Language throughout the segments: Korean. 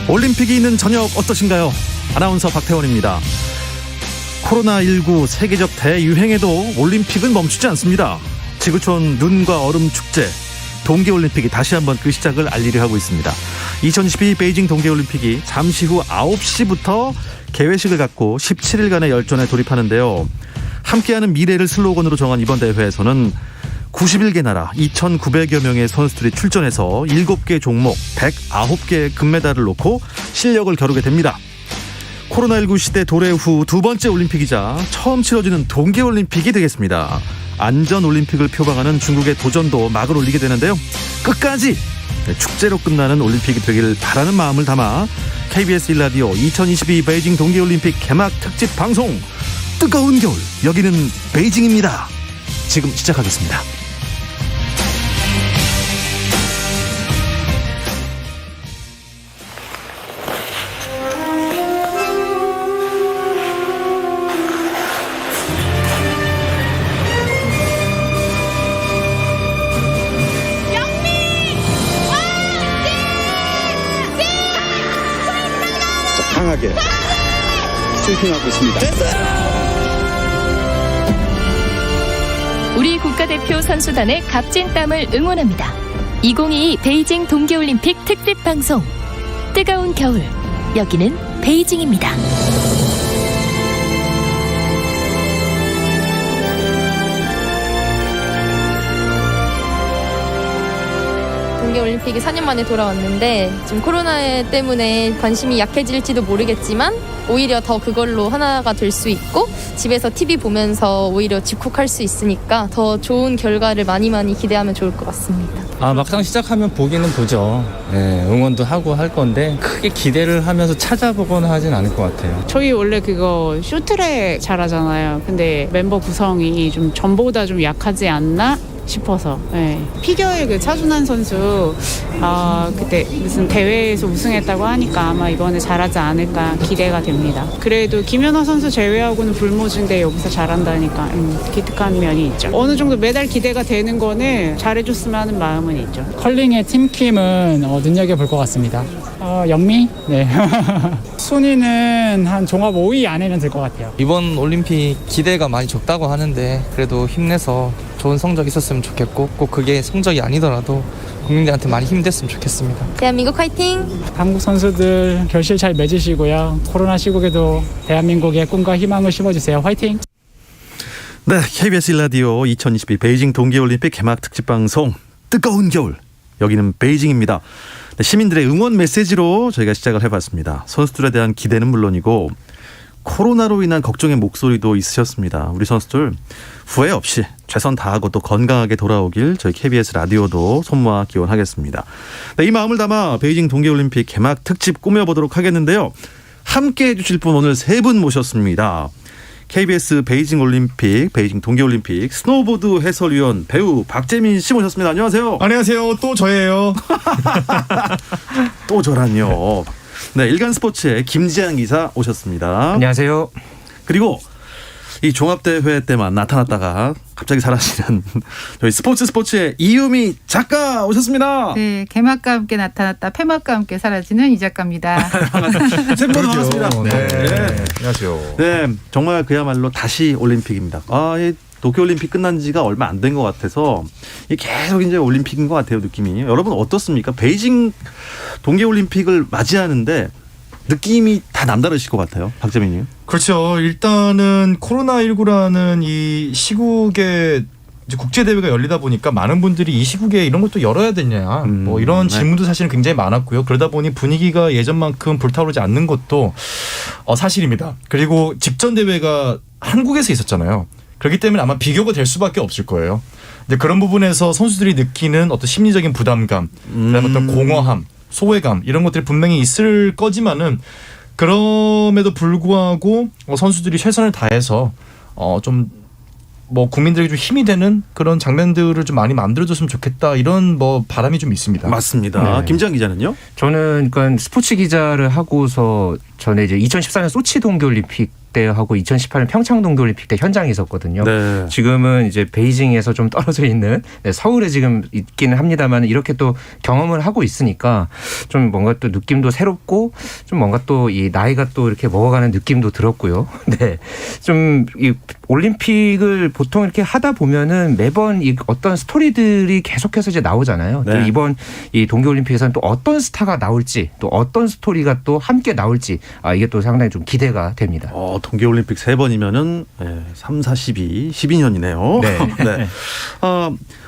올림픽이 있는 저녁 어떠신가요? 아나운서 박태원입니다. 코로나19 세계적 대유행에도 올림픽은 멈추지 않습니다. 지구촌 눈과 얼음 축제, 동계올림픽이 다시 한번 그 시작을 알리려 하고 있습니다. 2022 베이징 동계올림픽이 잠시 후 9시부터 개회식을 갖고 17일간의 열전에 돌입하는데요. 함께하는 미래를 슬로건으로 정한 이번 대회에서는 91개 나라 2,900여 명의 선수들이 출전해서 7개 종목 109개의 금메달을 놓고 실력을 겨루게 됩니다. 코로나19 시대 도래 후 두 번째 올림픽이자 처음 치러지는 동계올림픽이 되겠습니다. 안전올림픽을 표방하는 중국의 도전도 막을 올리게 되는데요. 끝까지 축제로 끝나는 올림픽이 되길 바라는 마음을 담아 KBS 1라디오 2022 베이징 동계올림픽 개막 특집 방송 뜨거운 겨울, 여기는 베이징입니다. 지금 시작하겠습니다. 강하게 스위핑하고 있습니다. 우리 국가대표 선수단의 값진 땀을 응원합니다. 2022 베이징 동계올림픽 특집 방송 뜨거운 겨울, 여기는 베이징입니다. 동계올림픽이 4년 만에 돌아왔는데 지금 코로나 때문에 관심이 약해질지도 모르겠지만 오히려 더 그걸로 하나가 될 수 있고 집에서 TV 보면서 오히려 집콕할 수 있으니까 더 좋은 결과를 많이 기대하면 좋을 것 같습니다. 막상 시작하면 보기는 보죠. 네, 응원도 하고 할 건데 크게 기대를 하면서 찾아보거나 하진 않을 것 같아요. 저희 원래 그거 쇼트랙 잘하잖아요. 근데 멤버 구성이 좀 전보다 좀 약하지 않나 싶어서. 네. 피겨의 그 차준환 선수 그때 무슨 대회에서 우승했다고 하니까 아마 이번에 잘하지 않을까 기대가 됩니다. 그래도 김연아 선수 제외하고는 불모지인데 여기서 잘한다니까 기특한 면이 있죠. 어느 정도 메달 기대가 되는 거는 잘해줬으면 하는 마음은 있죠. 컬링의 팀킴은 눈여겨볼 것 같습니다. 영미? 네. 순위는 한 종합 5위 안에는 들 것 같아요. 이번 올림픽 기대가 많이 적다고 하는데 그래도 힘내서 좋은 성적 있었으면 좋겠고, 꼭 그게 성적이 아니더라도 국민들한테 많이 힘냈으면 좋겠습니다. 대한민국 화이팅! 한국 선수들 결실 잘 맺으시고요. 코로나 시국에도 대한민국의 꿈과 희망을 심어주세요. 화이팅! 네, KBS 1라디오 2022 베이징 동계올림픽 개막 특집 방송 뜨거운 겨울, 여기는 베이징입니다. 네, 시민들의 응원 메시지로 저희가 시작을 해봤습니다. 선수들에 대한 기대는 물론이고 코로나로 인한 걱정의 목소리도 있으셨습니다. 우리 선수들 후회 없이 최선 다하고 또 건강하게 돌아오길 저희 KBS 라디오도 손모아 기원하겠습니다. 네, 이 마음을 담아 베이징 동계올림픽 개막 특집 꾸며보도록 하겠는데요. 함께해 주실 분 오늘 세 분 모셨습니다. KBS 베이징 올림픽, 베이징 동계올림픽 스노보드 해설위원 배우 박재민 씨 모셨습니다. 안녕하세요. 안녕하세요. 또 저예요. 또 저란요. 네, 일간 스포츠의 김지한 기사 오셨습니다. 안녕하세요. 그리고 이 종합대회 때만 나타났다가 갑자기 사라지는 저희 스포츠의 이유미 작가 오셨습니다. 네, 개막과 함께 나타났다 폐막과 함께 사라지는 이 작가입니다. 세 분 반갑습니다. 네. 네. 안녕하세요. 네, 정말 그야말로 다시 올림픽입니다. 이 도쿄올림픽 끝난 지가 얼마 안 된 것 같아서 이게 계속 이제 올림픽인 것 같아요, 느낌이. 여러분 어떻습니까? 베이징 동계올림픽을 맞이하는데 느낌이 다 남다르실 것 같아요, 박재민님. 그렇죠. 일단은 코로나19라는 이 시국에 이제 국제대회가 열리다 보니까 많은 분들이 이 시국에 이런 것도 열어야 되냐 뭐 이런 질문도 사실은 굉장히 많았고요. 그러다 보니 분위기가 예전만큼 불타오르지 않는 것도 사실입니다. 그리고 직전 대회가 한국에서 있었잖아요. 그렇기 때문에 아마 비교가 될 수밖에 없을 거예요. 근데 그런 부분에서 선수들이 느끼는 어떤 심리적인 부담감, 그다음에 어떤 공허함, 소외감 이런 것들이 분명히 있을 거지만은 그럼에도 불구하고 선수들이 최선을 다해서 좀 뭐 국민들에게 좀 힘이 되는 그런 장면들을 좀 많이 만들어줬으면 좋겠다, 이런 뭐 바람이 좀 있습니다. 맞습니다. 네. 김지한 기자는요? 저는 그러니까 스포츠 기자를 하고서 전에 이제 2014년 소치 동계올림픽 때하고 2018년 평창 동계올림픽 때 현장에 있었거든요. 네. 지금은 이제 베이징에서 좀 떨어져 있는 서울에 지금 있기는 합니다만 이렇게 또 경험을 하고 있으니까 좀 뭔가 또 느낌도 새롭고 좀 뭔가 또 이 나이가 또 이렇게 먹어가는 느낌도 들었고요. 네, 좀 이 올림픽을 보통 이렇게 하다 보면은 매번 이 어떤 스토리들이 계속해서 이제 나오잖아요. 네. 또 이번 이 동계올림픽에서는 또 어떤 스타가 나올지 또 어떤 스토리가 또 함께 나올지 이게 또 상당히 좀 기대가 됩니다. 동계올림픽 3번이면은 3, 4, 12년이네요. 네. 네.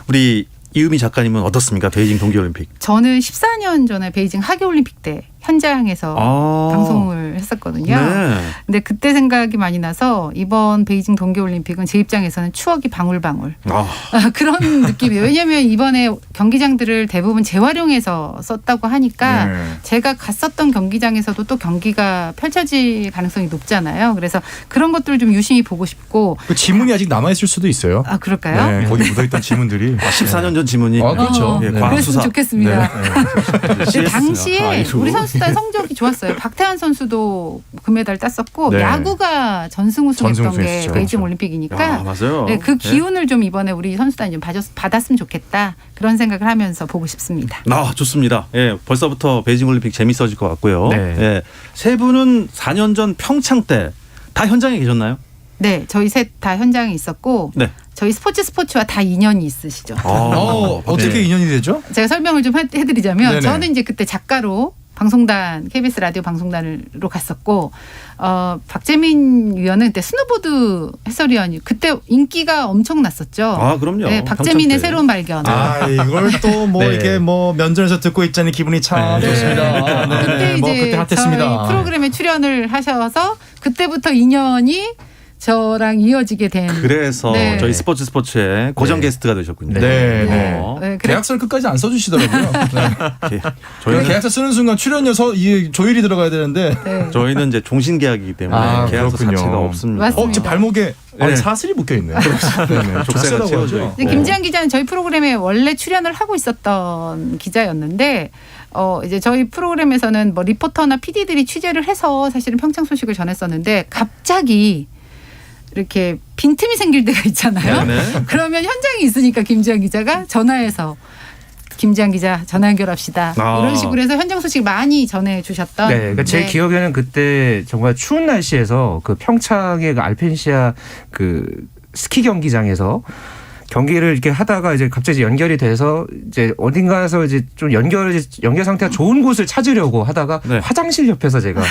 우리 이유미 작가님은 어떻습니까? 베이징 동계올림픽. 저는 14년 전에 베이징 하계올림픽 때 현장에서 방송을 했었거든요. 네. 근데 그때 생각이 많이 나서 이번 베이징 동계올림픽은 제 입장에서는 추억이 방울방울. 그런 느낌이에요. 왜냐하면 이번에 경기장들을 대부분 재활용해서 썼다고 하니까 제가 갔었던 경기장에서도 또 경기가 펼쳐질 가능성이 높잖아요. 그래서 그런 것들을 좀 유심히 보고 싶고. 그 지문이 아직 남아있을 수도 있어요. 그럴까요? 네, 거기 묻어있던 지문들이. 14년 전 지문이. 그렇죠. 그랬으면 좋겠습니다. 네. 당시에 우리 선수단 성적이 좋았어요. 박태환 선수도 금메달 땄었고 네. 야구가 전승 우승했던 게 전승 베이징 올림픽이니까 맞아요. 네, 그 기운을 좀 이번에 우리 선수단이 좀 받았으면 좋겠다. 그런 생각을 하면서 보고 싶습니다. 좋습니다. 벌써부터 베이징 올림픽 재밌어질 것 같고요. 네. 세 분은 4년 전 평창 때 다 현장에 계셨나요? 네, 저희 셋 다 현장에 있었고 네. 저희 스포츠와 다 인연이 있으시죠. 어떻게 인연이 되죠? 제가 설명을 좀 해드리자면 네네. 저는 이제 그때 작가로 방송단 KBS 라디오 방송단으로 갔었고 박재민 위원은 그때 스노보드 해설위원이 그때 인기가 엄청났었죠. 그럼요. 네, 박재민의 평창 때. 새로운 발견. 이걸 또 네. 이렇게 면전에서 듣고 있자니 기분이 참 좋습니다. 그때 이제 그때 핫했습니다. 저희 프로그램에 출연을 하셔서 그때부터 인연이 저랑 이어지게 된. 그래서 네. 저희 스포츠에 고정 게스트가 되셨군요. 네, 그래- 계약서를 끝까지 안 써주시더라고요. 저희는 계약서 쓰는 순간 출연료 조율이 들어가야 되는데. 네. 저희는 이제 종신 계약이기 때문에 계약서 그렇군요. 자체가 없습니다. 맞습니다. 제 발목에 사슬이 묶여 있네요. 족쇄가 채워져 있고. 근데 김지한 기자는 저희 프로그램에 원래 출연을 하고 있었던 기자였는데 이제 저희 프로그램에서는 뭐 리포터나 PD들이 취재를 해서 사실은 평창 소식을 전했었는데 갑자기 이렇게 빈틈이 생길 때가 있잖아요. 네네. 그러면 현장에 있으니까 김지한 기자가 전화해서 김지한 기자 전화 연결합시다. 이런 식으로 해서 현장 소식 많이 전해주셨던. 네, 그러니까 제 기억에는 그때 정말 추운 날씨에서 그 평창의 그 알펜시아 그 스키 경기장에서 경기를 이렇게 하다가 이제 갑자기 연결이 돼서 이제 어딘가에서 이제 좀 연결 상태가 좋은 곳을 찾으려고 하다가 화장실 옆에서 제가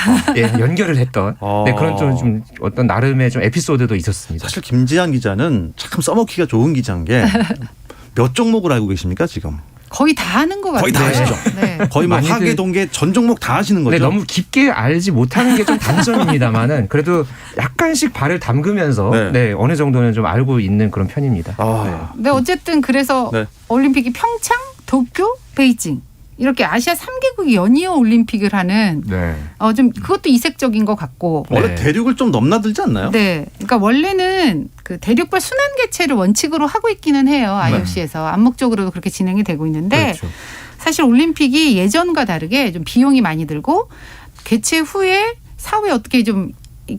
연결을 했던 그런 좀 어떤 나름의 좀 에피소드도 있었습니다. 사실 김지한 기자는 참 써먹기가 좋은 기자인 게 몇 종목을 알고 계십니까 지금? 거의 다 하는 것 같아요. 거의 다 하시죠. 네. 거의 뭐 많이들- 하계, 동계 전 종목 다 하시는 거죠. 네, 너무 깊게 알지 못하는 게 좀 단점입니다만은 그래도 약간씩 발을 담그면서 어느 정도는 좀 알고 있는 그런 편입니다. 근데 어쨌든 그래서 올림픽이 평창, 도쿄, 베이징 이렇게 아시아 3개국이 연이어 올림픽을 하는 좀 그것도 이색적인 것 같고. 원래 대륙을 좀 넘나들지 않나요? 네, 그러니까 원래는 그 대륙별 순환 개최를 원칙으로 하고 있기는 해요. IOC에서 암묵적으로도 그렇게 진행이 되고 있는데 사실 올림픽이 예전과 다르게 좀 비용이 많이 들고 개최 후에 사후에 어떻게 좀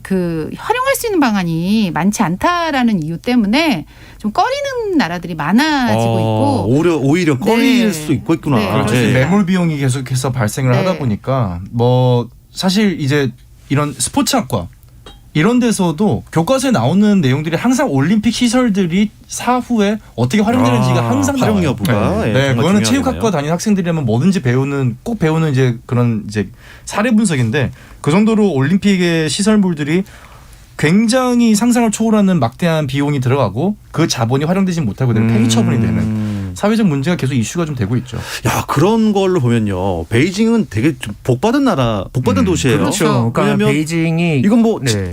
활용할 수 있는 방안이 많지 않다라는 이유 때문에 좀 꺼리는 나라들이 많아지고 있고 오히려 꺼릴 수 있구나. 그렇죠. 매몰 비용이 계속해서 발생을 하다 보니까 사실 이제 이런 스포츠학과 이런 데서도 교과서에 나오는 내용들이 항상 올림픽 시설들이 사후에 어떻게 활용되는지가 항상 활용 나와요. 여부가 그거는 체육학과 다니는 학생들이라면 뭐든지 꼭 배우는 이제 그런 이제 사례 분석인데 그 정도로 올림픽의 시설물들이 굉장히 상상을 초월하는 막대한 비용이 들어가고 그 자본이 활용되지 못하고 되는 폐기 처분이 되는 사회적 문제가 계속 이슈가 좀 되고 있죠. 야, 그런 걸로 보면요. 베이징은 되게 좀 복받은 도시예요. 그렇죠. 그러니까 왜냐면 베이징이 이건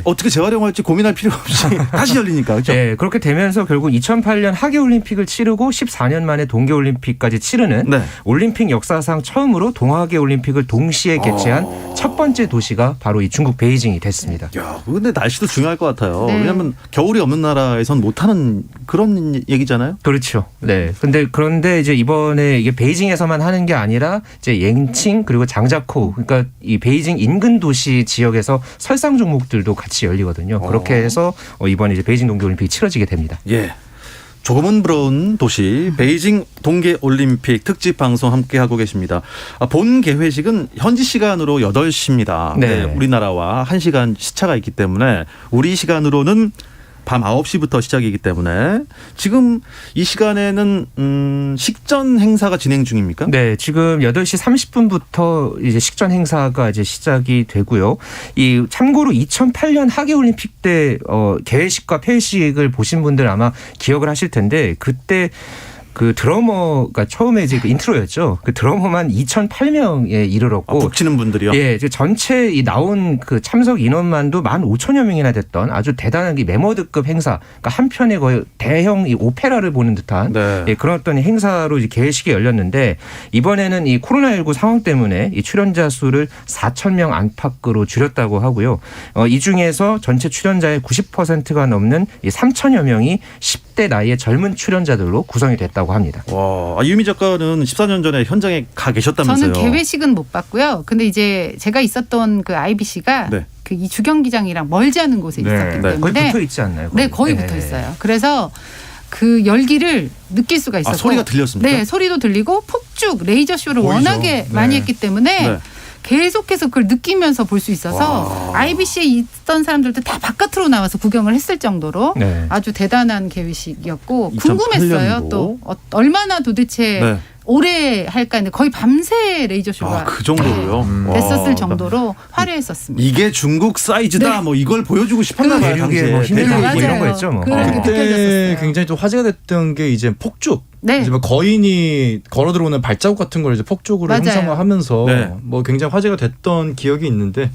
어떻게 재활용할지 고민할 필요가 없이 다시 열리니까. 그렇죠? 네, 그렇게 되면서 결국 2008년 하계올림픽을 치르고 14년 만에 동계올림픽까지 치르는 올림픽 역사상 처음으로 동하계 올림픽을 동시에 개최한 첫 번째 도시가 바로 이 중국 베이징이 됐습니다. 야, 근데 날씨도 중요할 것 같아요. 네. 왜냐하면 겨울이 없는 나라에선 못하는 그런 얘기잖아요. 그렇죠. 네. 근데 그런데 이제 이번에 이게 베이징에서만 하는 게 아니라 이제 옌칭 그리고 장자코 그러니까 이 베이징 인근 도시 지역에서 설상 종목들도 같이 열리거든요. 그렇게 해서 이번에 이제 베이징 동계올림픽이 치러지게 됩니다. 예. 조금은 부러운 도시 베이징 동계올림픽 특집 방송 함께하고 계십니다. 본 개회식은 현지 시간으로 8시입니다. 네. 우리나라와 1시간 시차가 있기 때문에 우리 시간으로는 밤 9시부터 시작이기 때문에 지금 이 시간에는 식전 행사가 진행 중입니까? 네, 지금 8시 30분부터 이제 식전 행사가 이제 시작이 되고요. 이 참고로 2008년 하계 올림픽 때 개회식과 폐회식을 보신 분들 아마 기억을 하실 텐데 그때 그 드러머가 처음에 이제 그 인트로였죠. 그 드러머만 2,008명에 이르렀고 북치는 분들이요? 예, 이제 전체 이 나온 그 참석 인원만도 15,000여 명이나 됐던 아주 대단한 이 메머드급 행사. 그러니까 한편에 거의 대형 이 오페라를 보는 듯한 네. 예, 그런 어떤 행사로 이제 개회식이 열렸는데 이번에는 이 코로나19 상황 때문에 이 출연자 수를 4,000명 안팎으로 줄였다고 하고요. 이 중에서 전체 출연자의 90%가 넘는 이 3,000여 명이 10대 나이의 젊은 출연자들로 구성이 됐다고 합니다. 와, 유미 작가는 14년 전에 현장에 가 계셨다면서요? 저는 개회식은 못 봤고요. 근데 이제 제가 있었던 그 IBC가 네. 그 이 주경기장이랑 멀지 않은 곳에 있었기 때문에 거의 붙어 있지 않나요? 네, 거의 붙어 있어요. 그래서 그 열기를 느낄 수가 있었고 소리가 들렸습니까? 네, 소리도 들리고 폭죽, 레이저 쇼를 보이죠. 워낙에 많이 했기 때문에 네. 계속해서 그걸 느끼면서 볼 수 있어서 IBC에 있던 사람들도 다 바깥으로 나와서 구경을 했을 정도로 네. 아주 대단한 개회식이었고 2008년도. 궁금했어요. 또 얼마나 도대체 네. 오래 할까 했는데 거의 밤새 레이저 쇼가 그 정도로요? 됐었을 와. 정도로 화려했었습니다. 이게 중국 사이즈다 네. 뭐 이걸 보여주고 싶었나 봐요. 대륙의 당시에. 뭐 힘들 대륙의 뭐 이런 맞아요. 거였죠. 뭐. 그렇게 그때 느껴졌었어요. 굉장히 또 화제가 됐던 게 이제 폭죽. 네. 이제 뭐 거인이 걸어 들어오는 발자국 같은 걸 이제 폭죽으로 맞아요. 형상화하면서 네. 뭐 굉장히 화제가 됐던 기억이 있는데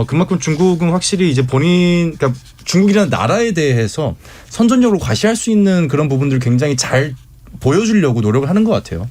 그만큼 중국은 확실히 이제 그러니까 중국이라는 나라에 대해서 선전적으로 과시할 수 있는 그런 부분들을 굉장히 잘 보여주려고 노력을 하는 것 같아요.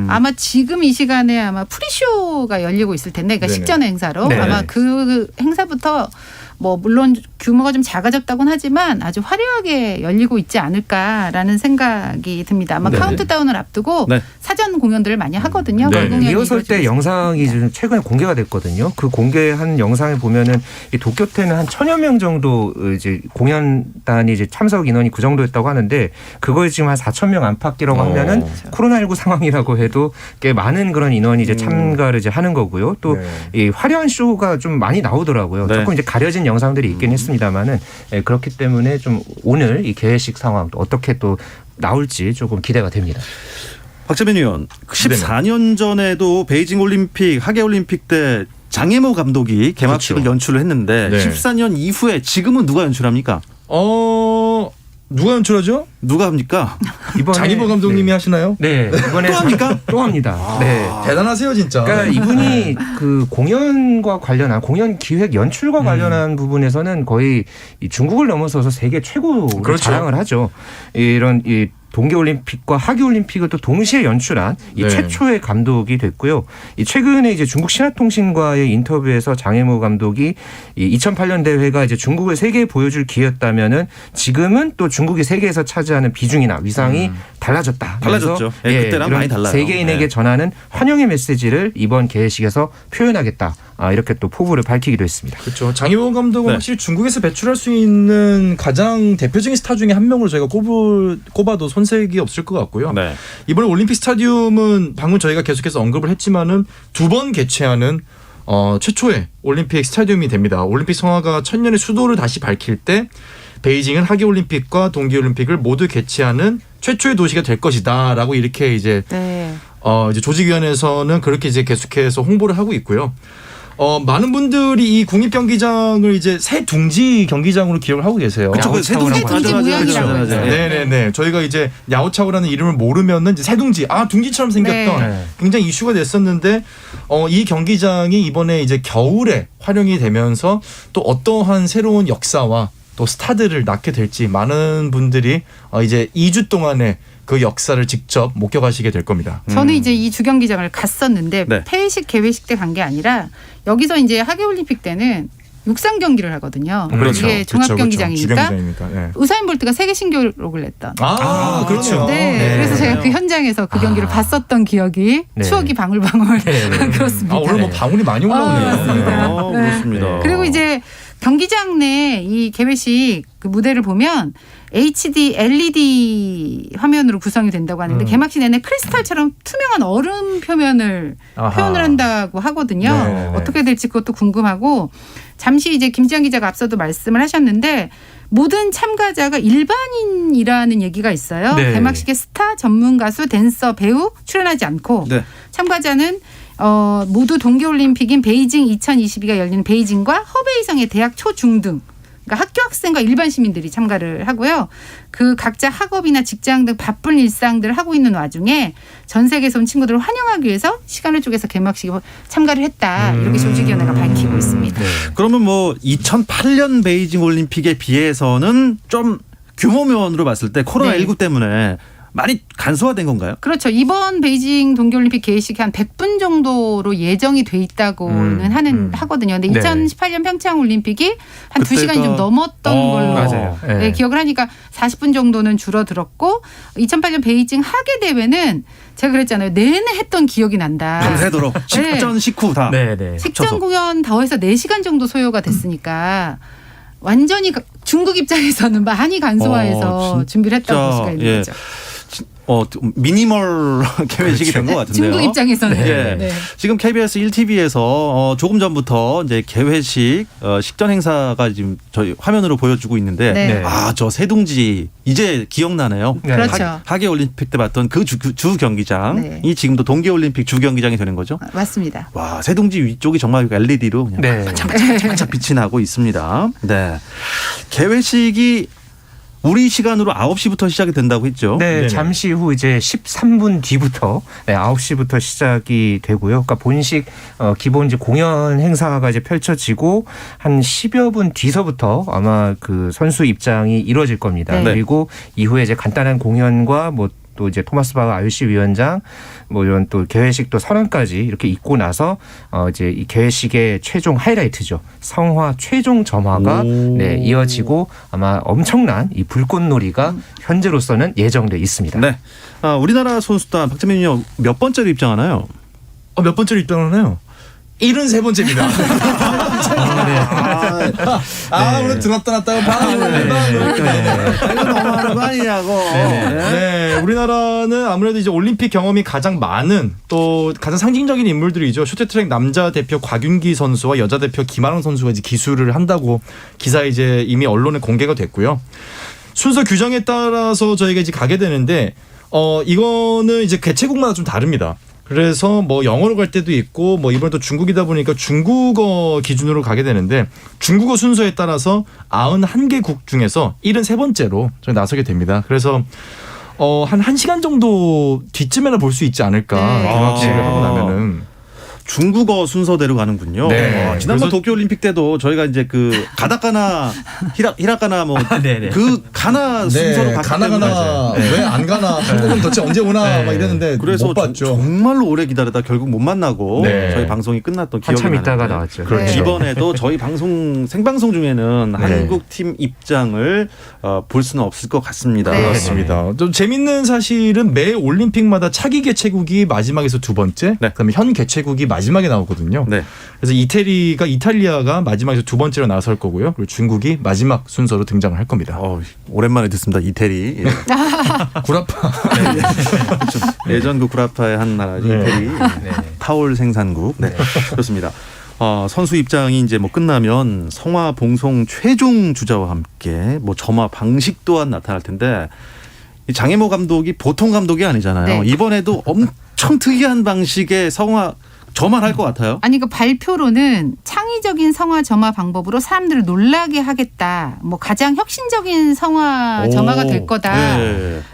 아마 지금 이 시간에 아마 프리쇼가 열리고 있을 텐데, 그러니까 네네. 식전 행사로 네. 아마 그 행사부터 뭐 물론 규모가 좀 작아졌다고는 하지만 아주 화려하게 열리고 있지 않을까라는 생각이 듭니다. 아마 네네. 카운트다운을 앞두고 네. 사전 공연들을 많이 하거든요. 네. 그 공연이 리허설 때 이루어지고 영상이 좀 최근에 공개가 됐거든요. 그 공개한 영상을 보면은 이 도쿄태는 한 1,000여 명 정도 이제 공연단이 이제 참석 인원이 그 정도였다고 하는데 그거에 지금 한 4,000명 안팎이라고 하면은 코로나19 상황이라고 해도 꽤 많은 그런 인원이 이제 참가를 이제 하는 거고요. 또 이 화려한 쇼가 좀 많이 나오더라고요. 네. 조금 이제 가려진 영상들이 있긴 했습니다만은 그렇기 때문에 좀 오늘 이 개회식 상황 또 어떻게 또 나올지 조금 기대가 됩니다. 박재민 의원, 14년 전에도 베이징 올림픽, 하계 올림픽 때 장혜모 감독이 개막식을 그렇죠. 연출을 했는데 네. 14년 이후에 지금은 누가 연출합니까? 누가 연출하죠? 누가 합니까? 이번에 장희보 감독님이 하시나요? 네, 이번에 또 합니까? 또 합니다. 네. 대단하세요 진짜. 그러니까 이분이 그 공연과 관련한 공연 기획 연출과 관련한 부분에서는 거의 이 중국을 넘어서서 세계 최고로 그렇죠. 자랑을 하죠. 이런 이 동계올림픽과 하계올림픽을 또 동시에 연출한 이 네. 최초의 감독이 됐고요. 이 최근에 이제 중국 신화통신과의 인터뷰에서 장혜모 감독이 이 2008년 대회가 이제 중국을 세계에 보여줄 기회였다면은 지금은 또 중국이 세계에서 차지하는 비중이나 위상이 달라졌다. 달라졌죠. 그래서 예, 그때랑 이런 많이 달라요. 세계인에게 네. 전하는 환영의 메시지를 이번 개회식에서 표현하겠다. 이렇게 또 포부를 밝히기도 했습니다. 그렇죠. 장희보 감독은 네. 확실히 중국에서 배출할 수 있는 가장 대표적인 스타 중에 한 명으로 저희가 꼽아도 손색이 없을 것 같고요. 네. 이번에 올림픽 스타디움은 방금 저희가 계속해서 언급을 했지만은 2번 개최하는 최초의 올림픽 스타디움이 됩니다. 올림픽 성화가 1000년의 수도를 다시 밝힐 때 베이징은 하계올림픽과 동계올림픽을 모두 개최하는 최초의 도시가 될 것이다라고 이렇게 이제 네. 이제 조직위원회에서는 그렇게 이제 계속해서 홍보를 하고 있고요. 많은 분들이 이 국립경기장을 이제 새 둥지 경기장으로 기억을 하고 계세요. 그쵸, 그 새둥지 둥지 모양이라고 맞아요. 네네네. 저희가 이제 야오차오라는 이름을 모르면은 이제 새둥지, 둥지처럼 생겼던 네. 굉장히 이슈가 됐었는데, 이 경기장이 이번에 이제 겨울에 활용이 되면서 또 어떠한 새로운 역사와 또 스타들을 낳게 될지 많은 분들이 이제 2주 동안에 그 역사를 직접 목격하시게 될 겁니다. 저는 이제 이 주경기장을 갔었는데 네. 폐회식 개회식 때 간 게 아니라 여기서 이제 하계올림픽 때는 육상 경기를 하거든요. 그렇죠. 이게 종합 경기장이니까 주경기장이니까. 네. 우사인 볼트가 세계 신기록을 냈던. 그렇죠. 네, 그래서 제가 그 현장에서 그 경기를 봤었던 기억이 네. 추억이 방울방울 그렇습니다. 오늘 뭐 방울이 많이 올라오네요. 맞습니다. 네. 그렇습니다. 그리고 이제 경기장 내 이 개회식 그 무대를 보면 HD LED 화면으로 구성이 된다고 하는데 개막식 내내 크리스탈처럼 투명한 얼음 표면을 표현을 한다고 하거든요. 네. 어떻게 될지 그것도 궁금하고 잠시 이제 김지영 기자가 앞서도 말씀을 하셨는데 모든 참가자가 일반인이라는 얘기가 있어요. 네. 개막식에 스타, 전문 가수, 댄서, 배우 출연하지 않고 네. 참가자는 모두 동계올림픽인 베이징 2022가 열리는 베이징과 허베이성의 대학 초중등 그러니까 학교 학생과 일반 시민들이 참가를 하고요. 그 각자 학업이나 직장 등 바쁜 일상들을 하고 있는 와중에 전 세계에서 온 친구들을 환영하기 위해서 시간을 쪼개서 개막식에 참가를 했다. 이렇게 조직위원회가 밝히고 있습니다. 그러면 뭐 2008년 베이징 올림픽에 비해서는 좀 규모면으로 봤을 때 코로나19 때문에 많이 간소화된 건가요? 그렇죠. 이번 베이징 동계올림픽 개회식이 한 100분 정도로 예정이 돼 있다고는 하거든요. 근데 2018년 평창 올림픽이 한 2시간이 좀 넘었던 걸로 맞아요. 네, 기억을 하니까 40분 정도는 줄어들었고 2008년 베이징 하계 대회는 제가 그랬잖아요. 내내 했던 기억이 난다. 밤새도록 식전 식후 다. 식전 공연 더해서 4시간 정도 소요가 됐으니까 완전히 중국 입장에서는 많이 간소화해서 준비를 했다고 볼 수가 있는 거죠. 미니멀 개회식이 된 것 같은데요. 중국 입장에서는. 네. 지금 KBS 1TV에서 조금 전부터 이제 개회식 식전 행사가 지금 저희 화면으로 보여주고 있는데 저 세둥지 이제 기억나네요. 그렇죠. 하계 올림픽 때 봤던 그 주 경기장이 지금도 동계 올림픽 주 경기장이 되는 거죠. 맞습니다. 와, 세둥지 위쪽이 정말 LED로 그냥 반짝반짝 빛이 나고 있습니다. 네. 개회식이 우리 시간으로 9시부터 시작이 된다고 했죠. 네, 잠시 후 이제 13분 뒤부터 9시부터 시작이 되고요. 그러니까 본식 기본 이제 공연 행사가 이제 펼쳐지고 한 10여 분 뒤서부터 아마 그 선수 입장이 이루어질 겁니다. 그리고 이후에 이제 간단한 공연과 뭐 또 이제 토마스 바흐 IOC 위원장 뭐 이런 또 개회식 또 선언까지 이렇게 있고 나서 이제 이 개회식의 최종 하이라이트죠. 성화 최종 점화가 이어지고 아마 엄청난 이 불꽃놀이가 현재로서는 예정돼 있습니다. 네. 우리나라 선수단 박재민이 몇 번째로 입장하나요? 몇 번째로 입장하나요? 73번째입니다. 오늘 들었다 놨다가 이거 너무하는 거 아니냐고. 우리나라는 아무래도 이제 올림픽 경험이 가장 많은 또 가장 상징적인 인물들이죠. 쇼트트랙 남자 대표 곽윤기 선수와 여자 대표 김아랑 선수가 이제 기수를 한다고 기사 이제 이미 언론에 공개가 됐고요. 순서 규정에 따라서 저희가 이제 가게 되는데 이거는 이제 개최국마다 좀 다릅니다. 그래서 뭐 영어로 갈 때도 있고 뭐 이번에 또 중국이다 보니까 중국어 기준으로 가게 되는데 중국어 순서에 따라서 91개국 중에서 73번째로 저희 나서게 됩니다. 그래서 한 1시간 정도 뒤쯤에나 볼 수 있지 않을까. 개막식을 하고 나면은. 중국어 순서대로 가는군요. 지난번 도쿄올림픽 때도 저희가 이제 그 가다카나 히라카나 뭐 그 가나 순서로 갔기 때문에 왜 안 가나 한국은 도대체 언제 오나 막 이랬는데 그래서 못 봤죠. 정말로 오래 기다리다 결국 못 만나고 저희 방송이 끝났던 기억이 한참 나는데 있다가 나왔죠. 이번에도 저희 방송 생방송 중에는 한국 팀 입장을 볼 수는 없을 것 같습니다. 그렇습니다. 좀 재밌는 사실은 매 올림픽마다 차기 개최국이 마지막에서 두 번째, 그다음에 현 개최국이 마지막에 나오거든요. 그래서 이탈리아가 마지막에서 두 번째로 나설 거고요. 그리고 중국이 마지막 순서로 등장을 할 겁니다. 오랜만에 듣습니다. 이태리. 구라파. 예전 그 구라파의 한 나라죠. 이태리. 타올 생산국. 그렇습니다. 선수 입장이 이제 뭐 끝나면 성화 봉송 최종 주자와 함께 뭐 점화 방식 또한 나타날 텐데 이 장혜모 감독이 보통 감독이 아니잖아요. 이번에도 엄청 특이한 방식의 성화 저만 할 것 같아요. 아니 그 발표로는 창의적인 성화 점화 방법으로 사람들을 놀라게 하겠다. 뭐 가장 혁신적인 성화 점화가 될 거다.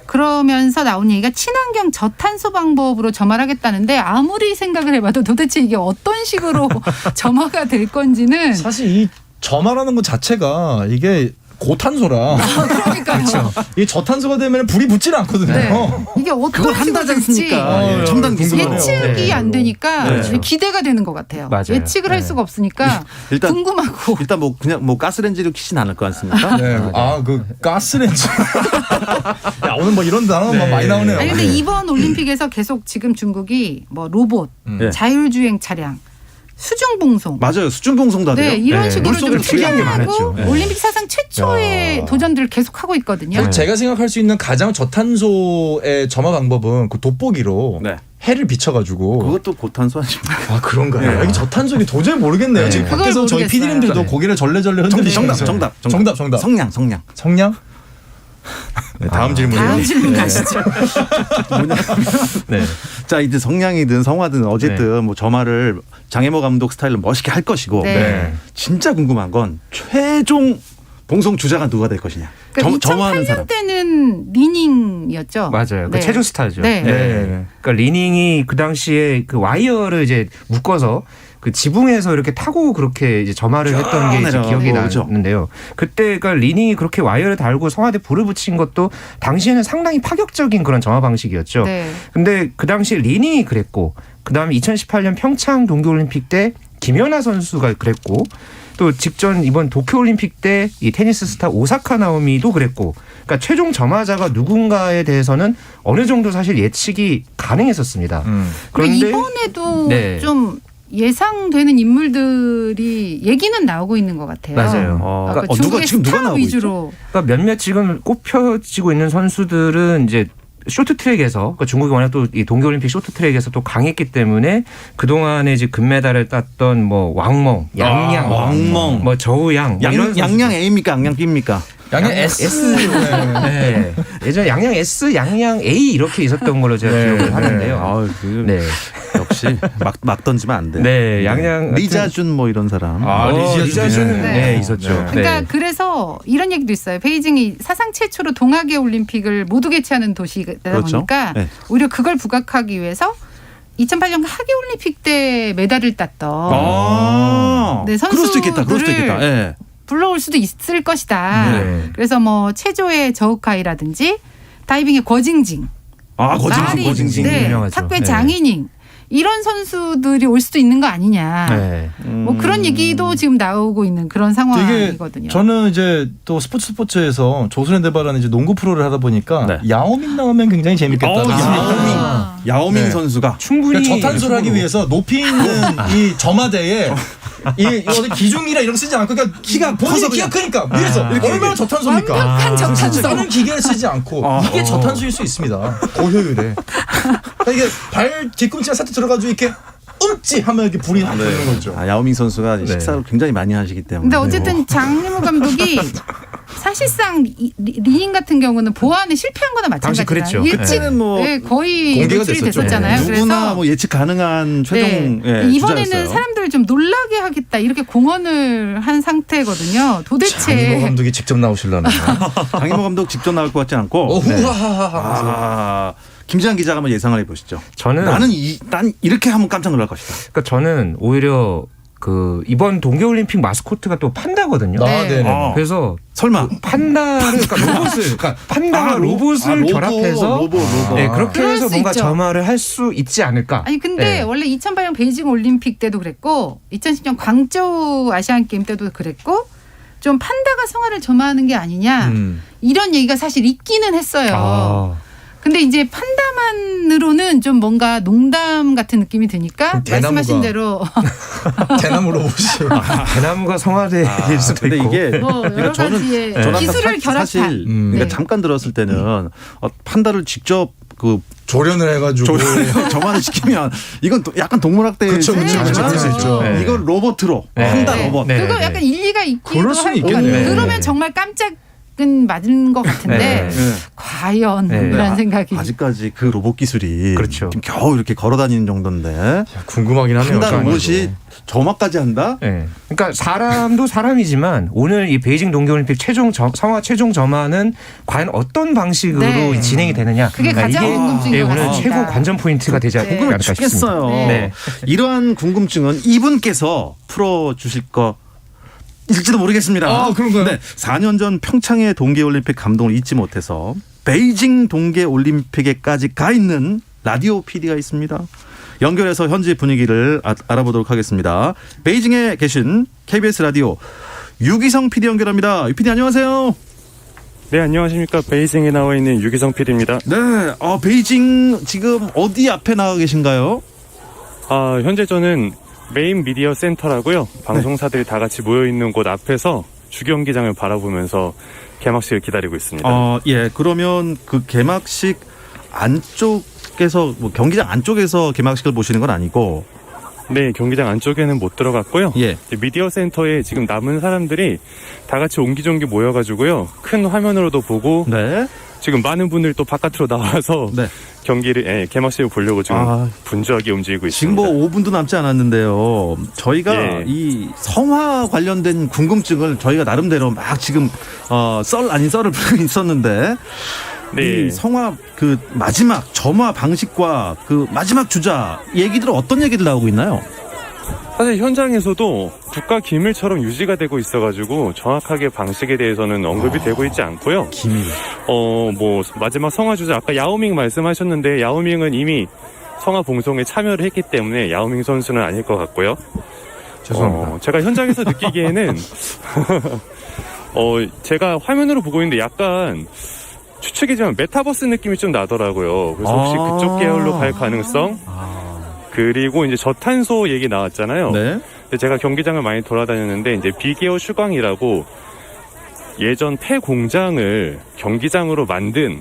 그러면서 나온 얘기가 친환경 저탄소 방법으로 점화를 하겠다는데 아무리 생각을 해봐도 도대체 이게 어떤 식으로 점화가 될 건지는 사실 이 점화라는 것 자체가 이게 고탄소라. 그러니까요. 이 저탄소가 되면 불이 붙지는 않거든요. 네. 이게 어떤 그걸 한다지 않습니까? 첨단 기술로. 예측이 안 되니까 네. 기대가 되는 것 같아요. 맞아요. 예측을 할 수가 없으니까 일단 궁금하고. 일단 뭐 그냥 뭐 가스렌지를 키진 않을 것 같습니까? 네. 그 가스렌지. 야, 오늘 뭐 이런 단어가 많이 나오네요. 아니 근데 이번 올림픽에서 계속 지금 중국이 뭐 로봇, 네. 자율주행 차량, 수중봉송. 맞아요. 수중봉송도 하대요. 네, 이런 식으로 좀 물속으로 특이한 게 투자하고 많았죠. 네. 올림픽 사상 최초의 도전들을 계속 하고 있거든요. 그리고 제가 생각할 수 있는 가장 저탄소의 점화 방법은 그 돋보기로 네. 해를 비춰가지고. 그것도 고탄소 아닙니까? 아 그런가요? 이게 저탄소이 도저히 모르겠네요. 네. 지금 그걸 밖에서 저희 모르겠어요. PD님들도 네. 고개를 절레절레 흔들리시면서 정답. 정답. 성냥. 성냥? 네, 다음 질문이요. 다음 질문 가시죠. 네. 자, 이제 성냥이든 성화든 어쨌든 뭐 점화를 장혜모 감독 스타일로 멋있게 할 것이고 네. 진짜 궁금한 건 최종 봉송 주자가 누가 될 것이냐. 그러니까 점화하는 사람. 2008년 때는 리닝이었죠. 맞아요. 그 네. 최종 스타죠. 네. 그러니까 리닝이 그 당시에 그 와이어를 이제 묶어서 그 지붕에서 이렇게 타고 그렇게 이제 점화를 했던 게 이제 내려가고, 기억이 그렇죠. 나는데요. 그때가 리닝이 그렇게 와이어를 달고 성화대 불을 붙인 것도 당시에는 상당히 파격적인 그런 점화 방식이었죠. 네. 근데 그 당시 리닝이 그랬고 그다음에 2018년 평창 동계올림픽 때 김연아 선수가 그랬고 또 직전 이번 도쿄올림픽 때 이 테니스 스타 오사카 나오미도 그랬고 그러니까 최종 점화자가 누군가에 대해서는 어느 정도 사실 예측이 가능했었습니다. 그런데 이번에도 네. 좀 예상되는 인물들이 얘기는 나오고 있는 것 같아요. 맞아요. 그러니까 중국의 스타 위주로. 그러니까 몇몇 지금 꼽혀지고 있는 선수들은 이제 쇼트트랙에서 그러니까 중국이 워낙 또 이 동계올림픽 쇼트트랙에서 또 강했기 때문에 그 동안에 이제 금메달을 땄던 뭐 왕멍, 양양, 왕멍, 뭐 저우양, 뭐 이런 양양 A입니까, 양양 B입니까? 양양 S. 네. 예전 양양 S, 양양 A 이렇게 있었던 걸로 제가 기억을 하는데요. 네. 역시 막 던지면 안 돼. 네, 양양 리자준 뭐 이런 사람. 리자준 네. 있었죠. 그러니까 그래서 이런 얘기도 있어요. 베이징이 사상 최초로 동아계 올림픽을 모두 개최하는 도시다 그렇죠. 보니까 네. 오히려 그걸 부각하기 위해서 2008년 하계 올림픽 때 메달을 땄던 네, 그럴 수도 있겠다. 선수들을 예. 불러올 수도 있을 것이다. 네. 그래서 뭐 체조의 저우카이라든지 다이빙의 거징징, 거징징 네, 유명하죠. 탁구의 네. 장인잉 이런 선수들이 올 수도 있는 거 아니냐. 네. 뭐 그런 얘기도 지금 나오고 있는 그런 되게 상황이거든요. 저는 이제 또 스포츠에서 조선현대바라는 이제 농구 프로를 하다 보니까 야오밍 나오면 굉장히 재밌겠다. 야오밍 선수가 충분히 그러니까 저탄소를 하기 위해서 높이 있는 이 점화대에 이 어디 기중이라 이런 거 쓰지 않고 그러니까 키가 본인이 키가 크니까 위에서 얼마나 저탄소입니까? 완벽한 저탄소. 다른 기계를 쓰지 않고 이게 저탄소일 수 있습니다. 고효율에. 그러니까 이게 발 뒤꿈치가 살짝 들어가지고 이렇게 음찌 하면 이렇게 불이 확 붙는 거죠. 야오밍 선수가 식사를 굉장히 많이 하시기 때문에. 근데 어쨌든 장림호 감독이 사실상 리닝 같은 경우는 보완에 실패한 거나 당시 마찬가지잖아요. 그랬죠. 예측은 뭐 거의 공개가 노출이 됐었죠. 됐었잖아요. 누구나 그래서 뭐 예측 가능한 최종 이번에는 주자였어요. 사람들을 좀 놀라게 하겠다 이렇게 공언을 한 상태거든요. 도대체 장인호 감독이 직접 나오실라나. 장희모 감독 직접 나올 것 같지 않고. 김지한 기자가 한번 예상을 해보시죠. 나는 난 이렇게 하면 깜짝 놀랄 것이다. 그러니까 저는 오히려 그 이번 동계올림픽 마스코트가 또 판다거든요. 그래서 설마 판다를 그러니까 판다와 로봇을 결합해서 로봇. 네, 그렇게 그럴 해서 수 뭔가 있죠. 점화를 할 수 있지 않을까. 아니 근데 네. 원래 2008년 베이징 올림픽 때도 그랬고 2010년 광저우 아시안 게임 때도 그랬고 좀 판다가 성화를 점화하는 게 아니냐 이런 얘기가 사실 있기는 했어요. 근데 이제 판다만으로는 좀 뭔가 농담 같은 느낌이 드니까 말씀하신 대로 대나무 로봇이 대나무가 성화될 수도 근데 있고. 이게 뭐 여러 가지의 기술을 결합한 사실 그러니까 네. 잠깐 들었을 때는 판다를 직접 그 조련을 해가지고 점화를 시키면 이건 또 약간 동물학대 그렇죠. 이걸 로봇으로 네. 판다 네. 로봇. 네. 그거 약간 일리가 있기도 그럴 수는 할 것 있겠네. 같아요. 그러면 정말 깜짝은 맞은 것 같은데 과연 이런 생각이 아직까지 그 로봇 기술이 그렇죠. 지금 겨우 이렇게 걸어다니는 정도인데 궁금하긴 하네요. 판다 로봇이 점화까지 한다? 네. 그러니까 사람도 사람이지만 오늘 이 베이징 동계올림픽 성화 최종 점화는 과연 어떤 방식으로 네. 진행이 되느냐. 그게 가장 궁금증인 것 오늘 같습니다. 최고 관전 포인트가 되지 않을까 궁금해 싶습니다. 죽겠어요. 네. 이러한 궁금증은 이분께서 풀어주실 것 일지도 모르겠습니다. 아, 그런가요? 네, 4년 전 평창의 동계올림픽 감동을 잊지 못해서 베이징 동계올림픽에까지 가 있는 라디오 PD가 있습니다. 연결해서 현지 분위기를 알아보도록 하겠습니다. 베이징에 계신 KBS 라디오 유기성 PD 연결합니다. 유 PD 안녕하세요. 네, 안녕하십니까. 베이징에 나와 있는 유기성 PD입니다. 네, 베이징 지금 어디 앞에 나와 계신가요? 현재 저는 메인 미디어 센터라고요. 방송사들이 다 같이 모여있는 곳 앞에서 주경기장을 바라보면서 개막식을 기다리고 있습니다. 예, 그러면 그 개막식 안쪽에서, 경기장 안쪽에서 개막식을 보시는 건 아니고? 네, 경기장 안쪽에는 못 들어갔고요. 예. 미디어 센터에 지금 남은 사람들이 다 같이 옹기종기 모여가지고요. 큰 화면으로도 보고. 네. 지금 많은 분들이 또 바깥으로 나와서 네. 개막식을 보려고 지금 분주하게 움직이고 지금 있습니다. 5분도 남지 않았는데요. 저희가 이 성화 관련된 궁금증을 저희가 나름대로 막 지금 썰 아닌 썰을 풀고 있었는데 이 성화 그 마지막 점화 방식과 그 마지막 주자 얘기들은 어떤 얘기들 나오고 있나요? 사실 현장에서도 국가 기밀처럼 유지가 되고 있어가지고 정확하게 방식에 대해서는 언급이 되고 있지 않고요. 기밀. 마지막 성화 주자 아까 야오밍 말씀하셨는데 야오밍은 이미 성화 봉송에 참여를 했기 때문에 야오밍 선수는 아닐 것 같고요. 죄송합니다. 제가 현장에서 느끼기에는 제가 화면으로 보고 있는데 약간 추측이지만 메타버스 느낌이 좀 나더라고요. 그래서 혹시 그쪽 계열로 갈 가능성? 그리고 이제 저탄소 얘기 나왔잖아요. 네. 근데 제가 경기장을 많이 돌아다녔는데 이제 비계어 슈광이라고 예전 폐 공장을 경기장으로 만든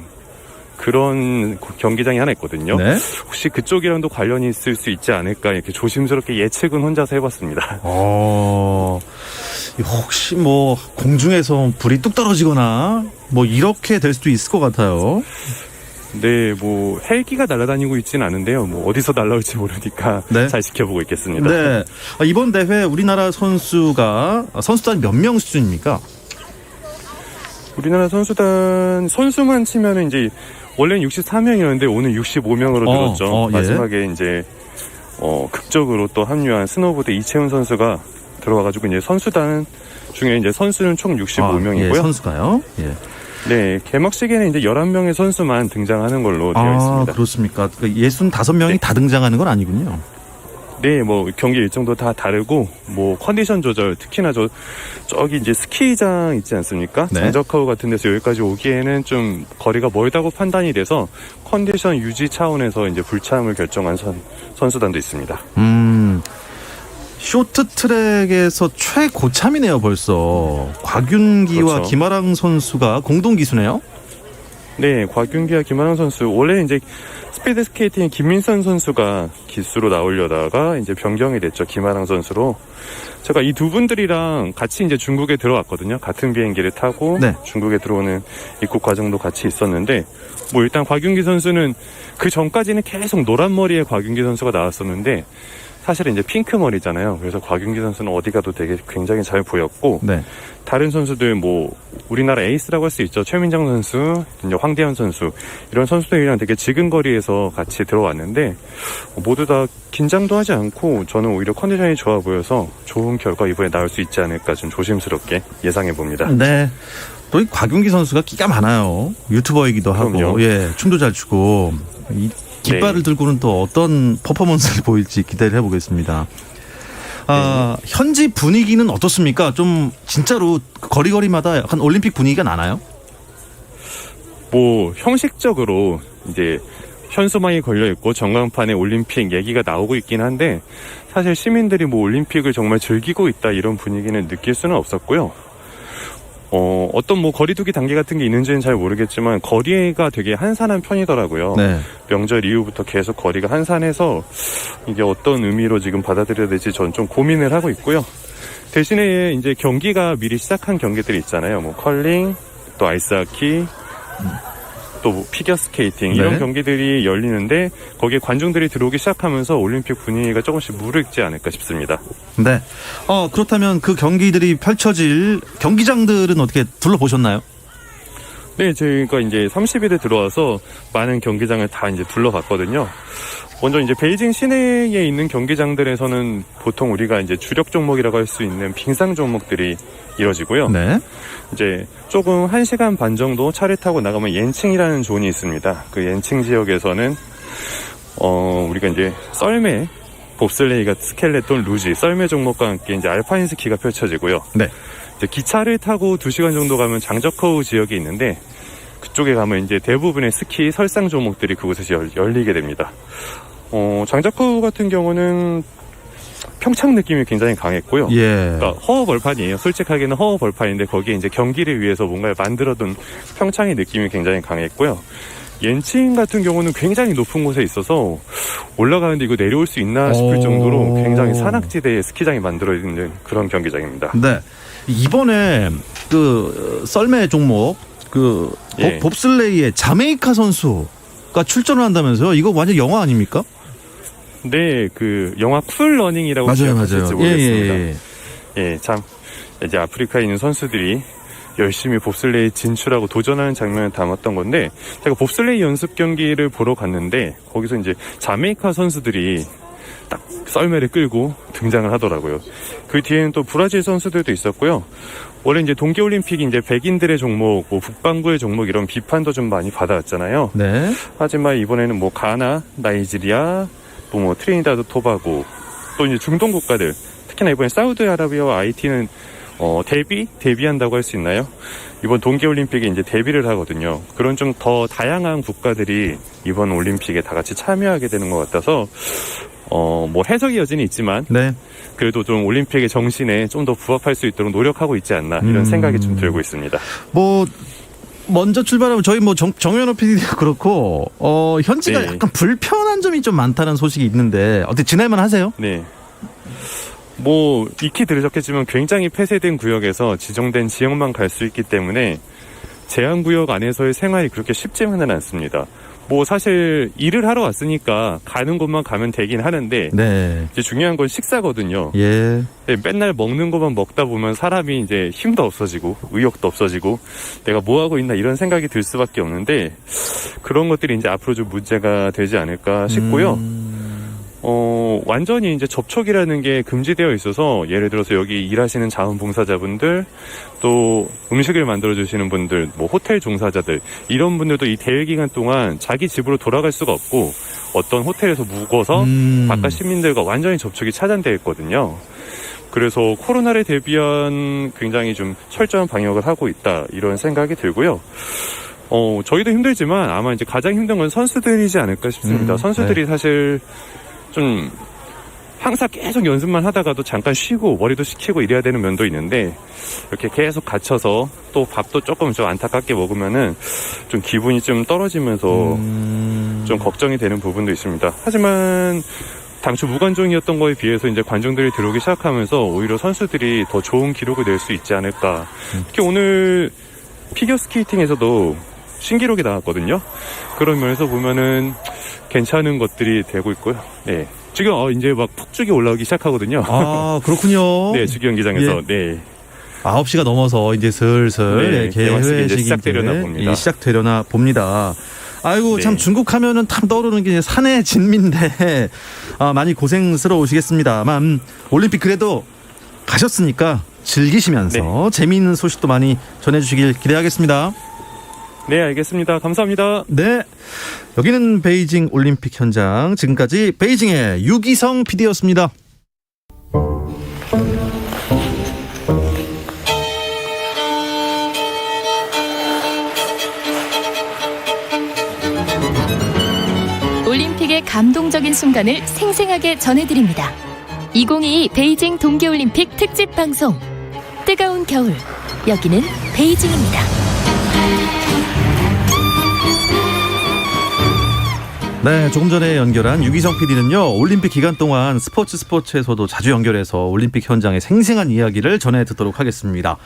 그런 경기장이 하나 있거든요. 네. 혹시 그쪽이랑도 관련이 있을 수 있지 않을까 이렇게 조심스럽게 예측은 혼자서 해봤습니다. 혹시 공중에서 불이 뚝 떨어지거나 이렇게 될 수도 있을 것 같아요. 네, 헬기가 날아다니고 있지는 않은데요. 어디서 날아올지 모르니까 잘 지켜보고 있겠습니다. 네. 이번 대회 우리나라 선수단 몇 명 수준입니까? 우리나라 선수만 치면은 이제 원래는 63명이었는데 오늘 65명으로 늘었죠. 마지막에 이제 극적으로 또 합류한 스노보드 이채훈 선수가 들어와가지고 이제 선수단 중에 이제 선수는 총 65명이고요. 예, 선수가요? 예. 네, 개막식에는 이제 11명의 선수만 등장하는 걸로 되어 있습니다. 그렇습니까? 65명이 다 등장하는 건 아니군요. 네, 경기 일정도 다 다르고, 컨디션 조절, 특히나 저기 이제 스키장 있지 않습니까? 네. 장저카우 같은 데서 여기까지 오기에는 좀 거리가 멀다고 판단이 돼서 컨디션 유지 차원에서 이제 불참을 결정한 선수단도 있습니다. 쇼트트랙에서 최고참이네요, 벌써. 곽윤기와 그렇죠. 김아랑 선수가 공동 기수네요? 네, 곽윤기와 김아랑 선수. 원래 이제 스피드 스케이팅 김민선 선수가 기수로 나오려다가 이제 변경이 됐죠. 김아랑 선수로. 제가 이 두 분들이랑 같이 이제 중국에 들어왔거든요. 같은 비행기를 타고 중국에 들어오는 입국 과정도 같이 있었는데, 일단 곽윤기 선수는 그 전까지는 계속 노란 머리의 곽윤기 선수가 나왔었는데, 사실은 이제 핑크 머리잖아요. 그래서 곽윤기 선수는 어디 가도 되게 굉장히 잘 보였고, 다른 선수들 우리나라 에이스라고 할 수 있죠. 최민정 선수, 이제 황대현 선수 이런 선수들이랑 되게 지근거리에서 같이 들어왔는데 모두 다 긴장도 하지 않고 저는 오히려 컨디션이 좋아 보여서 좋은 결과 이번에 나올 수 있지 않을까 좀 조심스럽게 예상해 봅니다. 네. 또 이 곽윤기 선수가 끼가 많아요. 유튜버이기도 하고, 춤도 잘 추고 깃발을 들고는 또 어떤 퍼포먼스를 보일지 기대를 해보겠습니다. 현지 분위기는 어떻습니까? 좀 진짜로 거리마다 약간 올림픽 분위기가 나나요? 형식적으로 이제 현수막이 걸려 있고 전광판에 올림픽 얘기가 나오고 있긴 한데 사실 시민들이 올림픽을 정말 즐기고 있다 이런 분위기는 느낄 수는 없었고요. 어떤 거리두기 단계 같은 게 있는지는 잘 모르겠지만 거리가 되게 한산한 편이더라고요. 네. 명절 이후부터 계속 거리가 한산해서 이게 어떤 의미로 지금 받아들여야 될지 전 좀 고민을 하고 있고요. 대신에 이제 경기가 미리 시작한 경기들이 있잖아요. 컬링, 또 아이스하키, 또 피겨스케이팅 이런 경기들이 열리는데 거기에 관중들이 들어오기 시작하면서 올림픽 분위기가 조금씩 무르익지 않을까 싶습니다. 네. 그렇다면 그 경기들이 펼쳐질 경기장들은 어떻게 둘러보셨나요? 네, 저희가 이제 30일에 들어와서 많은 경기장을 다 이제 둘러봤거든요. 먼저 이제 베이징 시내에 있는 경기장들에서는 보통 우리가 이제 주력 종목이라고 할 수 있는 빙상 종목들이 이뤄지고요. 네. 이제 조금 1시간 반 정도 차를 타고 나가면 옌칭이라는 존이 있습니다. 그 옌칭 지역에서는 우리가 이제 썰매, 봅슬레이가 스켈레톤, 루지, 썰매 종목과 함께 이제 알파인 스키가 펼쳐지고요. 네. 이제 기차를 타고 2시간 정도 가면 장저커우 지역이 있는데 그쪽에 가면 이제 대부분의 스키 설상 종목들이 그곳에서 열리게 됩니다. 장저커우 같은 경우는 평창 느낌이 굉장히 강했고요. 예. 그러니까 허허 벌판이에요. 솔직하게는 허허 벌판인데 거기에 이제 경기를 위해서 뭔가를 만들어둔 평창의 느낌이 굉장히 강했고요. 옌칭 같은 경우는 굉장히 높은 곳에 있어서 올라가는데 이거 내려올 수 있나 싶을 정도로 굉장히 산악지대에 스키장이 만들어 있는 그런 경기장입니다. 네. 이번에 그 썰매 종목 그 예. 봅슬레이의 자메이카 선수가 출전을 한다면서요? 이거 완전 영화 아닙니까? 네, 그 영화 쿨 러닝이라고 맞아요. 기억하실지 모르겠습니다. 예. 예, 참 이제 아프리카에 있는 선수들이 열심히 봅슬레이 진출하고 도전하는 장면을 담았던 건데 제가 봅슬레이 연습 경기를 보러 갔는데 거기서 이제 자메이카 선수들이 딱 썰매를 끌고 등장을 하더라고요. 그 뒤에는 또 브라질 선수들도 있었고요. 원래 이제 동계올림픽이 이제 백인들의 종목, 뭐 북반구의 종목 이런 비판도 좀 많이 받아왔잖아요. 네. 하지만 이번에는 뭐 가나, 나이지리아, 또 뭐 트리니다드 토바고 또 이제 중동 국가들 특히나 이번에 사우디아라비아와 IT는 데뷔한다고 할 수 있나요? 이번 동계올림픽에 이제 데뷔를 하거든요. 그런 좀 더 다양한 국가들이 이번 올림픽에 다 같이 참여하게 되는 것 같아서 뭐 해석의 여지는 있지만 네. 그래도 좀 올림픽의 정신에 좀 더 부합할 수 있도록 노력하고 있지 않나 이런 생각이 좀 들고 있습니다. 뭐 먼저 출발하면 저희 뭐 정현호 PD도 그렇고 현지가 네. 약간 불편한 점이 좀 많다는 소식이 있는데 어떻게 지낼만 하세요? 네. 뭐 익히 들으셨겠지만 굉장히 폐쇄된 구역에서 지정된 지역만 갈 수 있기 때문에 제한구역 안에서의 생활이 그렇게 쉽지만은 않습니다. 뭐 사실 일을 하러 왔으니까 가는 곳만 가면 되긴 하는데 네. 이제 중요한 건 식사거든요. 예. 네, 맨날 먹는 것만 먹다 보면 사람이 이제 힘도 없어지고 의욕도 없어지고 내가 뭐 하고 있나 이런 생각이 들 수밖에 없는데 그런 것들이 이제 앞으로 좀 문제가 되지 않을까 싶고요. 완전히 이제 접촉이라는 게 금지되어 있어서 예를 들어서 여기 일하시는 자원봉사자분들 또 음식을 만들어주시는 분들 뭐 호텔 종사자들 이런 분들도 이 대회 기간 동안 자기 집으로 돌아갈 수가 없고 어떤 호텔에서 묵어서 바깥 시민들과 완전히 접촉이 차단되어 있거든요. 그래서 코로나를 대비한 굉장히 좀 철저한 방역을 하고 있다 이런 생각이 들고요. 저희도 힘들지만 아마 이제 가장 힘든 건 선수들이지 않을까 싶습니다. 선수들이 네. 사실 좀 항상 계속 연습만 하다가도 잠깐 쉬고 머리도 식히고 이래야 되는 면도 있는데 이렇게 계속 갇혀서 또 밥도 조금 좀 안타깝게 먹으면은 좀 기분이 좀 떨어지면서 좀 걱정이 되는 부분도 있습니다. 하지만 당초 무관중이었던 거에 비해서 이제 관중들이 들어오기 시작하면서 오히려 선수들이 더 좋은 기록을 낼 수 있지 않을까. 특히 오늘 피겨스케이팅에서도 신기록이 나왔거든요. 그런 면에서 보면은 괜찮은 것들이 되고 있고요. 네. 지금 이제 막 폭죽이 올라오기 시작하거든요. 아, 그렇군요. 네, 주기 경기장에서. 예. 네. 9시가 넘어서 이제 슬슬 네, 개회식이 이제 시작되려나 봅니다. 시작되려나 봅니다. 아이고, 네. 참 중국 하면은 참 떠오르는 게 산의 진미인데 많이 고생스러우시겠습니다만 올림픽 그래도 가셨으니까 즐기시면서 재미있는 소식도 많이 전해주시길 기대하겠습니다. 네, 알겠습니다. 감사합니다. 네, 여기는 베이징 올림픽 현장. 지금까지 베이징의 유기성 PD였습니다. 올림픽의 감동적인 순간을 생생하게 전해드립니다. 2022 베이징 동계올림픽 특집 방송. 뜨거운 겨울. 여기는 베이징입니다. 네, 조금 전에 연결한 유기성 PD는요, 올림픽 기간 동안 스포츠에서도 자주 연결해서 올림픽 현장의 생생한 이야기를 전해 듣도록 하겠습니다.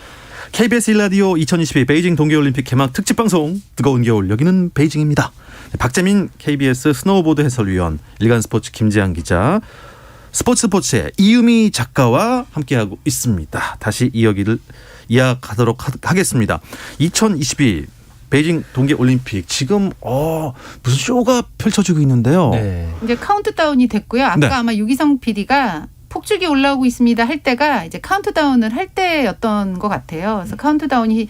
KBS 1라디오 2022 베이징 동계올림픽 개막 특집 방송 뜨거운 겨울 여기는 베이징입니다. 박재민 KBS 스노우보드 해설위원, 일간스포츠 김재한 기자, 스포츠의 이유미 작가와 함께하고 있습니다. 다시 이야기를 이어가도록 하겠습니다. 2022 베이징 동계올림픽 지금 무슨 쇼가 펼쳐지고 있는데요. 네. 이제 카운트다운이 됐고요. 아까 네. 아마 유기성 PD가 폭죽이 올라오고 있습니다 할 때가 이제 카운트다운을 할 때였던 것 같아요. 그래서 카운트다운이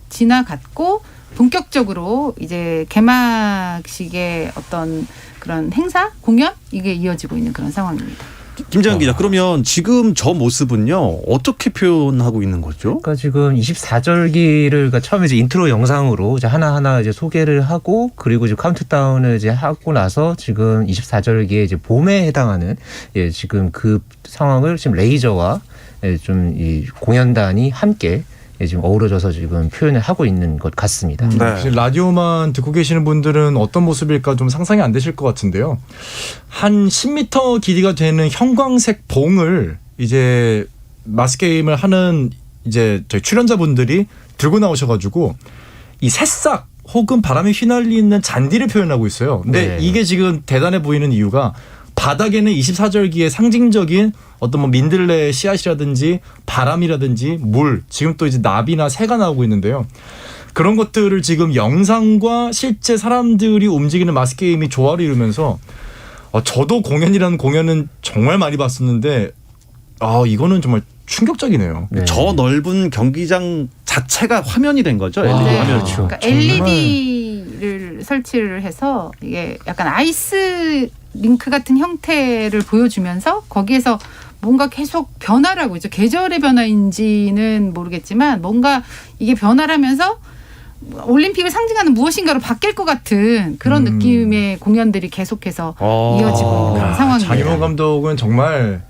지나갔고 본격적으로 이제 개막식의 어떤 그런 행사, 공연 이게 이어지고 있는 그런 상황입니다. 김재현 기자, 그러면 지금 저 모습은요 어떻게 표현하고 있는 거죠? 그러니까 지금 24절기를 그러니까 처음에 이제 인트로 영상으로 이제 하나하나 이제 소개를 하고 그리고 이제 카운트다운을 이제 하고 나서 지금 24절기의 이제 봄에 해당하는 지금 그 상황을 지금 레이저와 좀 이 공연단이 함께 지금 어우러져서 지금 표현을 하고 있는 것 같습니다. 지금 라디오만 듣고 계시는 분들은 어떤 모습일까 좀 상상이 안 되실 것 같은데요. 한 10m 길이가 되는 형광색 봉을 이제 마스게임을 하는 이제 저희 출연자분들이 들고 나오셔가지고 이 새싹 혹은 바람에 휘날리는 잔디를 표현하고 있어요. 근데 이게 지금 대단해 보이는 이유가 바닥에는 24절기의 상징적인 어떤 뭐 민들레 씨앗이라든지 바람이라든지 물, 지금 또 이제 나비나 새가 나오고 있는데요. 그런 것들을 지금 영상과 실제 사람들이 움직이는 마스게임이 조화를 이루면서 저도 공연이라는 공연은 정말 많이 봤었는데 이거는 정말 충격적이네요. 네. 저 넓은 경기장 자체가 화면이 된 거죠. LED 네. 화면. 그렇죠. 그러니까 LED를 설치를 해서 이게 약간 아이스 링크 같은 형태를 보여주면서 거기에서 뭔가 계속 변화를 하고 있죠. 계절의 변화인지는 모르겠지만 뭔가 이게 변화를 하면서 올림픽을 상징하는 무엇인가로 바뀔 것 같은 그런 느낌의 공연들이 계속해서 이어지고 있는 그런 상황입니다. 장윤호 감독은 정말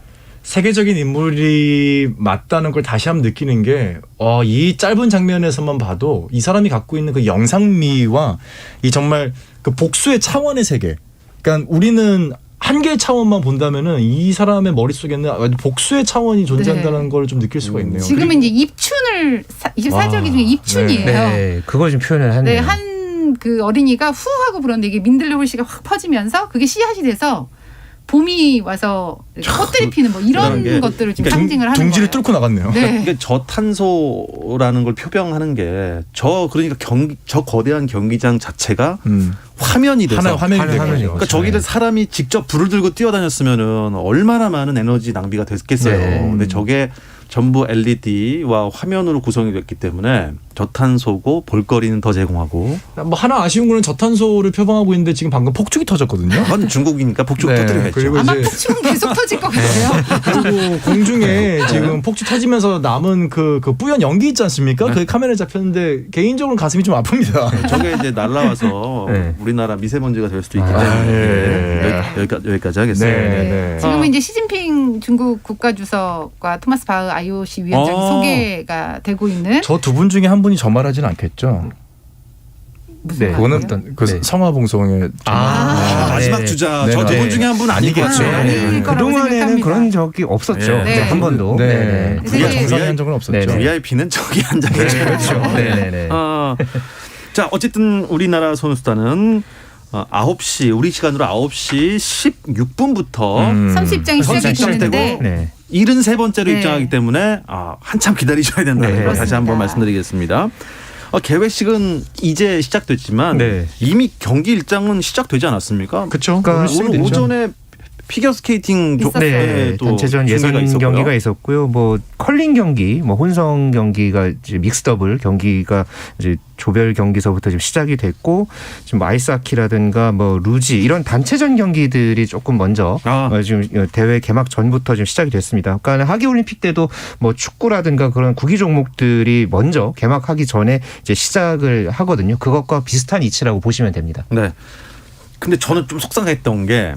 세계적인 인물이 맞다는 걸 다시 한번 느끼는 게 이 짧은 장면에서만 봐도 이 사람이 갖고 있는 그 영상미와 이 정말 그 복수의 차원의 세계. 그러니까 우리는 한 개의 차원만 본다면은 이 사람의 머릿속에는 복수의 차원이 존재한다는 걸 좀 느낄 수가 있네요. 지금은 이제 입춘을 24절기 중에 입춘이에요. 네, 그걸 좀 표현을 하네요. 네, 한 그 어린이가 후 하고 불었는데 이게 민들레 홀씨가 확 퍼지면서 그게 씨앗이 돼서 봄이 와서 꽃들이 피는 뭐 이런 것들을 좀 상징을 하는 둥지를 거예요. 뚫고 나갔네요. 네. 이게 저탄소라는 걸 표명하는 게 그러니까 저 거대한 경기장 자체가 화면이 돼서 하나의 화면이 된 거죠. 그러니까 저기를 사람이 직접 불을 들고 뛰어다녔으면은 얼마나 많은 에너지 낭비가 됐겠어요. 네. 근데 저게 전부 LED와 화면으로 구성이 됐기 때문에 저탄소고 볼거리는 더 제공하고. 뭐 하나 아쉬운 거는 저탄소를 표방하고 있는데 지금 방금 폭죽이 터졌거든요. 그건 중국이니까 폭죽 터뜨리겠죠. 그리고 아마 이제 폭죽은 계속 터질 것 같아요. 그리고 공중에 지금 폭죽 터지면서 남은 그 뿌연 연기 있지 않습니까? 그게 카메라에 잡혔는데 개인적으로 가슴이 좀 아픕니다. 저게 이제 날라와서 우리나라 미세먼지가 될 수도 있기 때문에 여기까지 하겠습니다. 지금은 이제 시진핑 중국 국가주석과 토마스 바흐 IOC 위원장이 소개가 되고 있는 저 두 분 중에 한 분이 저 말하진 않겠죠? 무슨 그거는 말이에요? 그 성화봉송의 마지막 주자 저 두 분 중에 한 분 아니겠죠. 아닐 거라고 그동안에는 생각합니다. 그런 적이 없었죠. 네. 한 번도. 네. 네. 우리가 정상한 적은 없었죠. VIP는 저기 앉아계죠. 네, 그렇죠. 네네네. 자, 어쨌든 우리나라 선수단은 9시 우리 시간으로 9시 16분부터 선수 입장이 시작이 됐는데 네. 73번째로 네. 입장하기 때문에 한참 기다리셔야 된다는 걸 다시 그렇습니다. 한번 말씀드리겠습니다. 개회식은 이제 시작됐지만 이미 경기 일정은 시작되지 않았습니까? 그렇죠. 오늘 오전에 피겨 스케이팅 네, 또 단체전 중계가 예선 있었고요. 경기가 있었고요. 뭐 컬링 경기, 뭐 혼성 경기가 이제 믹스 더블 경기가 이제 조별 경기서부터 지금 시작이 됐고 지금 아이스하키라든가 뭐 루지 이런 단체전 경기들이 조금 먼저 지금 대회 개막 전부터 지금 시작이 됐습니다. 그러니까 하계 올림픽 때도 뭐 축구라든가 그런 구기 종목들이 먼저 개막하기 전에 이제 시작을 하거든요. 그것과 비슷한 이치라고 보시면 됩니다. 네. 근데 저는 좀 속상했던 게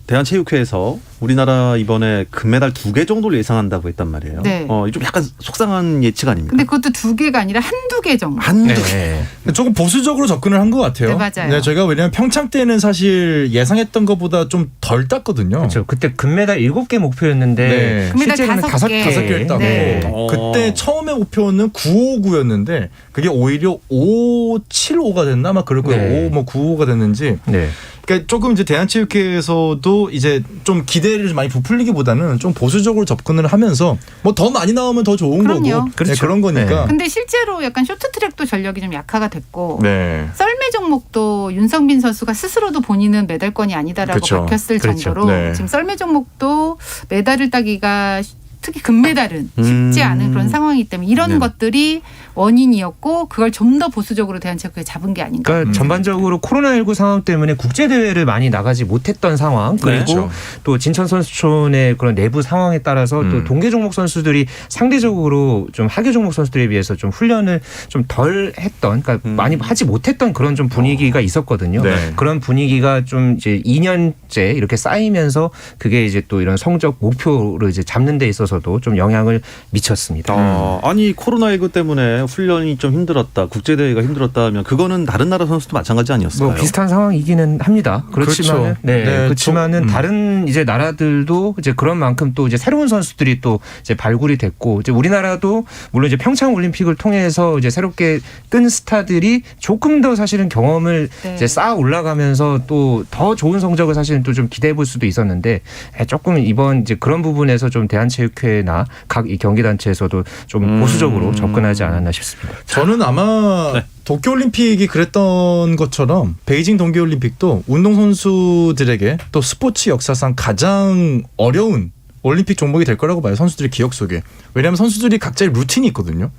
대한체육회에서 우리나라 이번에 금메달 2개 정도를 예상한다고 했단 말이에요. 네. 좀 약간 속상한 예측 아닙니까? 근데 그것도 2개가 아니라 한두 개 정도. 한두 개. 네. 조금 보수적으로 접근을 한 것 같아요. 네, 맞아요. 네, 저희가 왜냐하면 평창 때는 사실 예상했던 것보다 좀 덜 땄거든요. 그렇죠. 그때 금메달 7개 목표였는데 네. 금메달 실제로는 5개. 5개를 따고 네. 그때 처음에 목표는 959였는데 그게 오히려 575가 됐나 아마 그럴 거예요. 네. 95가 됐는지 네. 그러니까 조금 이제 대한체육회에서도 이제 좀 기대를 많이 부풀리기보다는 좀 보수적으로 접근을 하면서 뭐 더 많이 나오면 더 좋은 그럼요. 거고 그렇죠. 네, 그런 거니까. 근데 실제로 약간 쇼트트랙도 전력이 좀 약화가 됐고 네. 썰매 종목도 윤성빈 선수가 스스로도 본인은 메달권이 아니다라고 그렇죠. 밝혔을 그렇죠. 정도로 네. 지금 썰매 종목도 메달을 따기가 특히 금메달은 쉽지 않은 그런 상황이기 때문에 이런 네네. 것들이 원인이었고 그걸 좀 더 보수적으로 대한체육회에 잡은 게 아닌가. 그러니까 전반적으로 코로나19 상황 때문에 국제 대회를 많이 나가지 못했던 상황 그리고 그렇죠. 또 진천 선수촌의 그런 내부 상황에 따라서 또 동계 종목 선수들이 상대적으로 좀 하계 종목 선수들에 비해서 좀 훈련을 좀 덜 했던 그러니까 많이 하지 못했던 그런 좀 분위기가 있었거든요. 네. 그런 분위기가 좀 이제 2년째 이렇게 쌓이면서 그게 이제 또 이런 성적 목표를 이제 잡는 데 있어서도 좀 영향을 미쳤습니다. 아니 코로나19 때문에 훈련이 좀 힘들었다, 국제대회가 힘들었다 하면 그거는 다른 나라 선수도 마찬가지 아니었을까요? 뭐 비슷한 상황이기는 합니다. 그렇지만 그렇죠. 네, 네, 그렇지만은 다른 이제 나라들도 이제 그런 만큼 또 이제 새로운 선수들이 또 이제 발굴이 됐고 이제 우리나라도 물론 이제 평창 올림픽을 통해서 이제 새롭게 뜬 스타들이 조금 더 사실은 경험을 네. 이제 쌓아 올라가면서 또 더 좋은 성적을 사실은 또 좀 기대해 볼 수도 있었는데 조금 이번 이제 그런 부분에서 좀 대한체육회나 각 이 경기단체에서도 좀 보수적으로 접근하지 않았나 싶습니다. 저는 아마 도쿄올림픽이 그랬던 것처럼 베이징 동계올림픽도 운동선수들에게 또 스포츠 역사상 가장 어려운 올림픽 종목이 될 거라고 봐요. 선수들의 기억 속에. 왜냐하면 선수들이 각자의 루틴이 있거든요.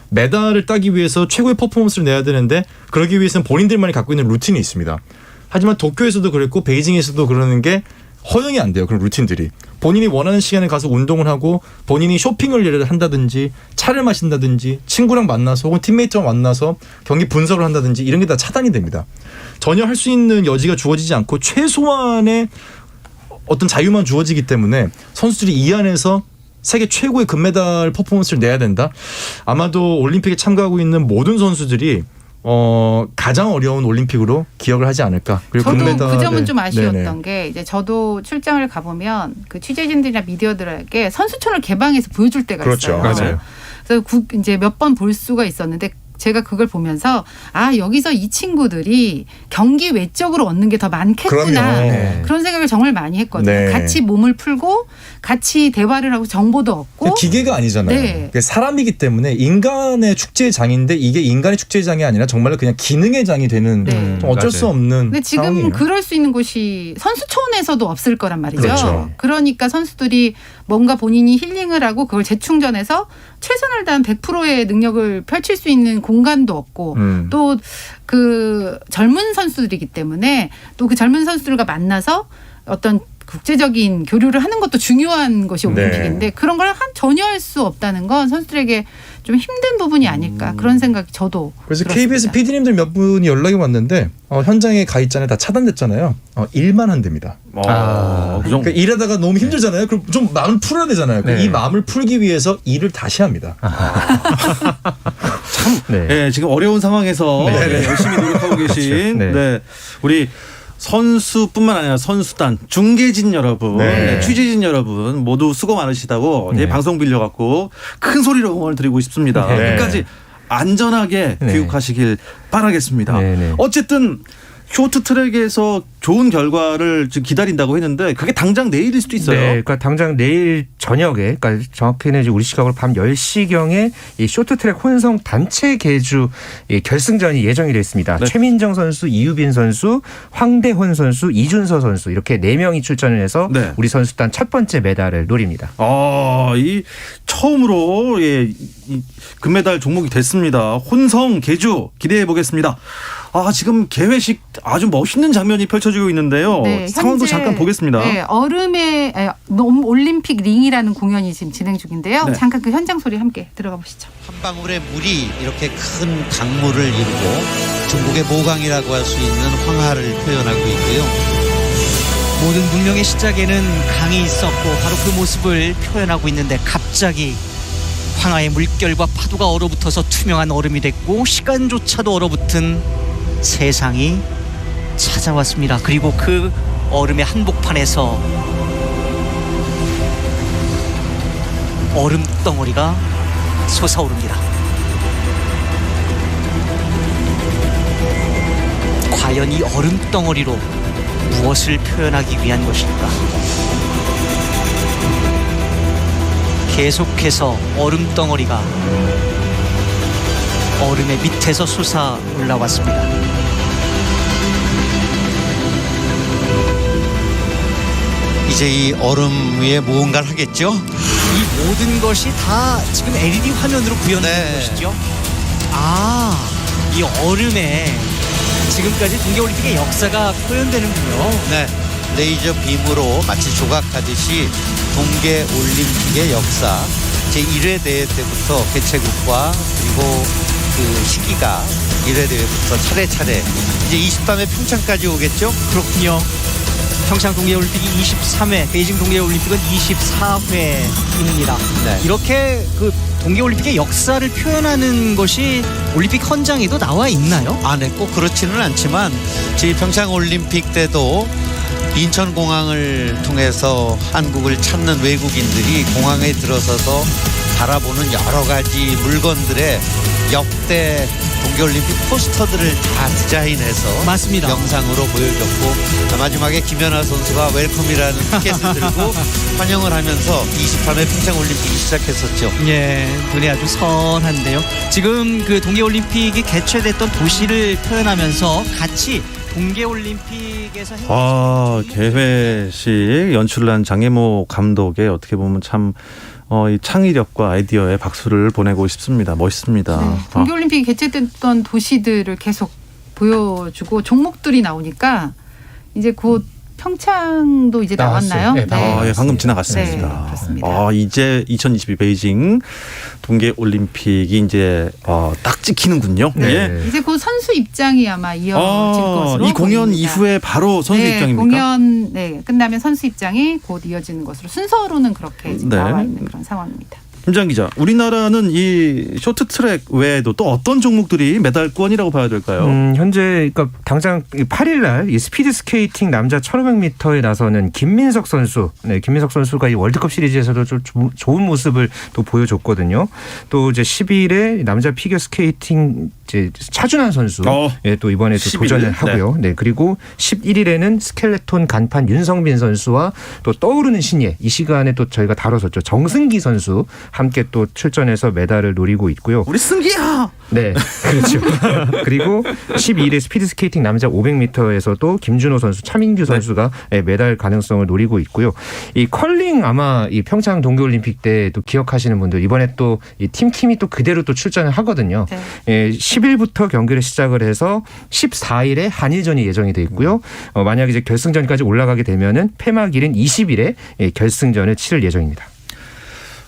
메달을 따기 위해서 최고의 퍼포먼스를 내야 되는데 그러기 위해서는 본인들만이 갖고 있는 루틴이 있습니다. 하지만 도쿄에서도 그랬고 베이징에서도 그러는 게 허용이 안 돼요. 그런 루틴들이. 본인이 원하는 시간에 가서 운동을 하고 본인이 쇼핑을 예를 들어 한다든지 차를 마신다든지 친구랑 만나서 혹은 팀메이트와 만나서 경기 분석을 한다든지 이런 게 다 차단이 됩니다. 전혀 할 수 있는 여지가 주어지지 않고 최소한의 어떤 자유만 주어지기 때문에 선수들이 이 안에서 세계 최고의 금메달 퍼포먼스를 내야 된다. 아마도 올림픽에 참가하고 있는 모든 선수들이 가장 어려운 올림픽으로 기억을 하지 않을까. 그리고 저도 금메달을, 그 점은 좀 아쉬웠던 네네. 게 이제 저도 출장을 가보면 그 취재진들이나 미디어들에게 선수촌을 개방해서 보여줄 때가 그렇죠. 있어요. 맞아요. 그래서 이제 몇 번 볼 수가 있었는데 제가 그걸 보면서 아 여기서 이 친구들이 경기 외적으로 얻는 게 더 많겠구나 그럼요. 네. 그런 생각을 정말 많이 했거든요. 네. 같이 몸을 풀고 같이 대화를 하고 정보도 얻고 기계가 아니잖아요. 네. 그게 사람이기 때문에 인간의 축제의 장인데 이게 인간의 축제의 장이 아니라 정말로 그냥 기능의 장이 되는 네. 좀 어쩔 수 없는 근데 지금 상황이에요. 그럴 수 있는 곳이 선수촌에서도 없을 거란 말이죠. 그렇죠. 그러니까 선수들이 뭔가 본인이 힐링을 하고 그걸 재충전해서 최선을 다한 100%의 능력을 펼칠 수 있는 공간도 없고 또 그 젊은 선수들이기 때문에 또 그 젊은 선수들과 만나서 어떤 국제적인 교류를 하는 것도 중요한 것이 올림픽인데 그런 걸 전혀 할 수 없다는 건 선수들에게 좀 힘든 부분이 아닐까 그런 생각이 저도 그래서 들었습니다. KBS PD님들 몇 분이 연락이 왔는데 현장에 가 있잖아요. 다 차단됐잖아요. 일만 한답니다. 그러니까 일하다가 너무 힘들잖아요. 그럼 좀 마음을 풀어야 되잖아요. 네. 이 마음을 풀기 위해서 일을 다시 합니다. 네, 지금 어려운 상황에서 네. 열심히 노력하고 계신 네. 네, 우리 선수뿐만 아니라 선수단, 중계진 여러분, 네. 취재진 여러분 모두 수고 많으시다고 네. 방송 빌려갖고 큰 소리로 응원을 드리고 싶습니다. 네. 끝까지 안전하게 네. 귀국하시길 바라겠습니다. 네, 네. 어쨌든 쇼트트랙에서 좋은 결과를 지금 기다린다고 했는데 그게 당장 내일일 수도 있어요. 네, 그러니까 당장 내일 저녁에, 그러니까 정확히는 이제 우리 시각으로 밤 10시경에 이 쇼트트랙 혼성 단체 계주 결승전이 예정이 되어 있습니다. 네. 최민정 선수, 이유빈 선수, 황대헌 선수, 이준서 선수 이렇게 4명이 출전을 해서 네. 우리 선수단 첫 번째 메달을 노립니다. 이 처음으로 이 금메달 종목이 됐습니다. 혼성 계주 기대해 보겠습니다. 지금 개회식 아주 멋있는 장면이 펼쳐지고 있는데요. 네, 상황도 현재, 잠깐 보겠습니다. 네, 얼음의 올림픽 링이라는 공연이 지금 진행 중인데요. 네. 잠깐 그 현장 소리 함께 들어가 보시죠. 한 방울의 물이 이렇게 큰 강물을 이루고 중국의 모강이라고 할 수 있는 황하를 표현하고 있고요. 모든 문명의 시작에는 강이 있었고 바로 그 모습을 표현하고 있는데 갑자기 황하의 물결과 파도가 얼어붙어서 투명한 얼음이 됐고 시간조차도 얼어붙은 세상이 찾아왔습니다. 그리고 그 얼음의 한복판에서 얼음 덩어리가 솟아오릅니다. 과연 이 얼음 덩어리로 무엇을 표현하기 위한 것일까? 계속해서 얼음 덩어리가 얼음의 밑에서 솟아 올라왔습니다. 이제 이 얼음 위에 무언가를 하겠죠? 이 모든 것이 다 지금 LED 화면으로 구현된 것이죠. 아, 이 얼음에 지금까지 동계올림픽의 역사가 표현되는군요. 네. 레이저 빔으로 마치 조각하듯이 동계올림픽의 역사 제1회 대회 때부터 개최국과 그리고 그 시기가 1회 대회부터 차례차례 이제 20밤에 평창까지 오겠죠? 그렇군요. 평창 동계올림픽이 23회, 베이징 동계올림픽은 24회입니다. 네. 이렇게 그 동계올림픽의 역사를 표현하는 것이 올림픽 헌장에도 나와 있나요? 아, 네, 꼭 그렇지는 않지만 저희 평창올림픽 때도 인천공항을 통해서 한국을 찾는 외국인들이 공항에 들어서서 바라보는 여러 가지 물건들의 역대 동계올림픽 포스터들을 다 디자인해서 맞습니다. 영상으로 보여줬고 마지막에 김연아 선수가 웰컴이라는 티켓을 들고 환영을 하면서 23회 평창올림픽이 시작했었죠. 예, 눈에 아주 선한데요. 지금 그 동계올림픽이 개최됐던 도시를 표현하면서 같이 동계올림픽에서 개회식 연출을 한 장혜모 감독의 어떻게 보면 참 이 창의력과 아이디어에 박수를 보내고 싶습니다. 멋있습니다. 네, 동계올림픽이 개최됐던 도시들을 계속 보여주고 종목들이 나오니까 이제 곧 평창도 이제 나왔나요? 네, 예, 방금 지나갔습니다. 네, 그렇습니다. 이제 2022 베이징 동계올림픽이 이제 딱 찍히는군요. 네. 예. 이제 곧 선수 입장이 아마 이어질 것으로 이 공연 보입니다. 이후에 바로 선수 네, 입장입니까? 공연 끝나면 선수 입장이 곧 이어지는 것으로 순서로는 그렇게 지금 네. 나와 있는 그런 상황입니다. 김장 기자, 우리나라는 이 쇼트트랙 외에도 또 어떤 종목들이 메달권이라고 봐야 될까요? 현재 그러니까 당장 8일날 이 스피드 스케이팅 남자 1,500m에 나서는 김민석 선수, 김민석 선수가 이 월드컵 시리즈에서도 좀 좋은 모습을 또 보여줬거든요. 또 이제 10일에 남자 피겨 스케이팅 이제 차준환 선수, 또 이번에 또 11일? 도전을 하고요. 네, 그리고 11일에는 스켈레톤 간판 윤성빈 선수와 또 떠오르는 신예 이 시간에 또 저희가 다뤘었죠. 정승기 선수. 함께 또 출전해서 메달을 노리고 있고요. 우리 승기야. 네, 그렇죠. 그리고 12일에 스피드 스케이팅 남자 500m에서도 김준호 선수, 차민규 선수가 메달 가능성을 노리고 있고요. 이 컬링 아마 이 평창 동계올림픽 때 또 기억하시는 분들 이번에 또 이 팀킴이 또 그대로 또 출전을 하거든요. 네. 10일부터 경기를 시작을 해서 14일에 한일전이 예정이 돼 있고요. 만약 이제 결승전까지 올라가게 되면은 폐막일인 20일에 결승전을 치를 예정입니다.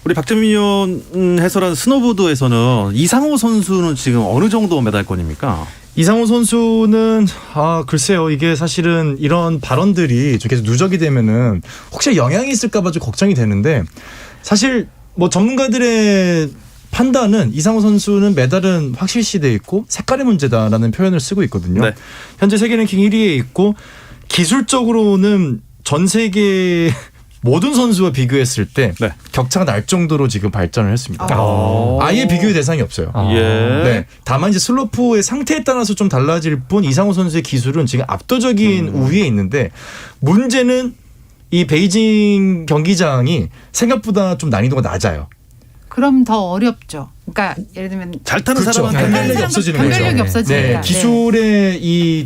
우리 박재민 해설한 스노보드에서는 이상호 선수는 지금 어느 정도 메달권입니까? 이상호 선수는 글쎄요, 이게 사실은 이런 발언들이 좀 계속 누적이 되면은 혹시 영향이 있을까봐 좀 걱정이 되는데 사실 뭐 전문가들의 판단은 이상호 선수는 메달은 확실시돼 있고 색깔의 문제다라는 표현을 쓰고 있거든요. 네. 현재 세계 랭킹 1위에 있고 기술적으로는 전 세계 모든 선수와 비교했을 때 격차가 날 정도로 지금 발전을 했습니다. 아예 비교의 대상이 없어요. 네. 다만 이제 슬로프의 상태에 따라서 좀 달라질 뿐 이상호 선수의 기술은 지금 압도적인 우위에 있는데 문제는 이 베이징 경기장이 생각보다 좀 난이도가 낮아요. 그럼 더 어렵죠. 그러니까 예를 들면 잘 타는 사람한테 변별력이 없어지는 거죠. 변별력이 없어지니까. 네. 기술의 이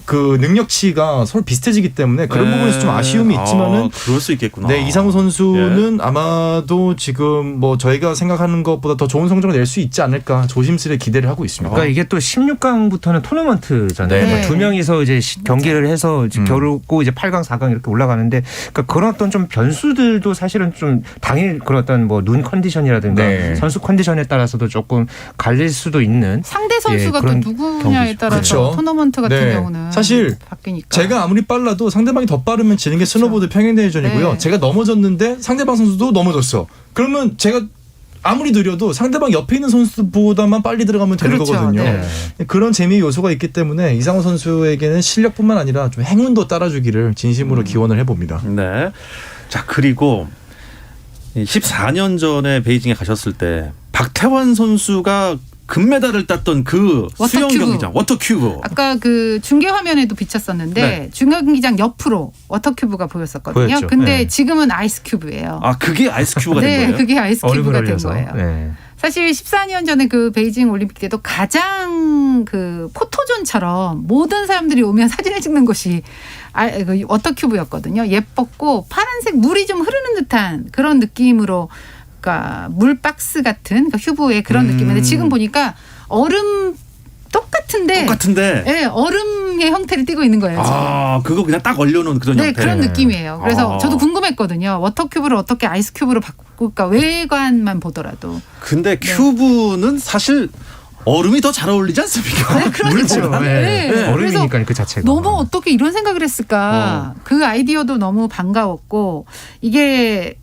그 능력치가 서로 비슷해지기 때문에 그런 부분에서 좀 아쉬움이 있지만은 그럴 수 있겠구나. 네, 이상호 선수는 아마도 지금 뭐 저희가 생각하는 것보다 더 좋은 성적을 낼 수 있지 않을까 조심스레 기대를 하고 있습니다. 그러니까 이게 또 16강부터는 토너먼트잖아요. 네. 두 명이서 이제 경기를 해서 겨루고 이제 8강, 4강 이렇게 올라가는데 그러니까 그런 어떤 좀 변수들도 사실은 좀 당일 그런 어떤 뭐 눈 컨디션이라든가 선수 컨디션에 따라서도 조금 갈릴 수도 있는 상대 선수가 또 누구냐에 따라서 토너먼트 같은 경우는 사실 바뀌니까. 제가 아무리 빨라도 상대방이 더 빠르면 지는 게 스노보드 평행대회전이고요. 제가 넘어졌는데 상대방 선수도 넘어졌어. 그러면 제가 아무리 느려도 상대방 옆에 있는 선수보다만 빨리 들어가면 되는 거거든요. 네. 그런 재미의 요소가 있기 때문에 이상호 선수에게는 실력뿐만 아니라 좀 행운도 따라주기를 진심으로 기원을 해봅니다. 네. 자, 그리고 14년 전에 베이징에 가셨을 때 박태환 선수가 금메달을 땄던 그 수영 워터큐브. 경기장 워터큐브. 아까 그 중계 화면에도 비쳤었는데 네. 중계 경기장 옆으로 워터큐브가 보였었거든요. 보였죠. 근데 네. 지금은 아이스큐브예요. 아 그게 아이스큐브가 네, 된 거예요? 그게 아이스큐브가 된 얼음을 거예요. 흘려서. 네. 사실 14년 전에 그 베이징 올림픽 때도 가장 그 포토존처럼 모든 사람들이 오면 사진을 찍는 곳이 그 워터큐브였거든요. 예뻤고 파란색 물이 좀 흐르는 듯한 그런 느낌으로, 그러니까 물박스 같은 그러니까 큐브의 그런 느낌인데 지금 보니까 얼음 똑같은데 네, 얼음의 형태를 띠고 있는 거예요. 지금. 아 그거 그냥 딱 얼려놓은 그런 네, 형태. 그런 느낌이에요. 그래서 아. 저도 궁금했거든요. 워터큐브를 어떻게 아이스큐브로 바꿀까, 외관만 보더라도. 근데 큐브는 사실 얼음이 더 잘 어울리지 않습니까? 네, 그렇죠. 물보다. 네. 얼음이니까 그 자체가. 너무 어떻게 이런 생각을 했을까. 그 아이디어도 너무 반가웠고, 이게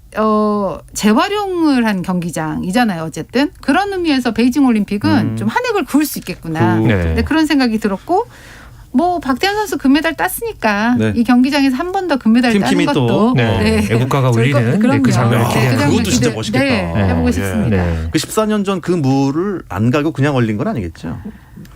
재활용을 한 경기장이잖아요. 어쨌든 그런 의미에서 베이징 올림픽은 좀 한 획을 그을 수 있겠구나. 네. 네, 그런 생각이 들었고, 뭐 박태환 선수 금메달 땄으니까 네. 이 경기장에서 한 번 더 금메달 따는 팀킴이 것도 또 애국가가 좋을 것- 울리는 네, 그럼요. 그 장면을 네, 기대하고. 그 장면 그것도 진짜 기대- 멋있겠다. 네, 해보고 예. 싶습니다. 네. 그 14년 전 그 물을 안 가고 그냥 얼린 건 아니겠죠?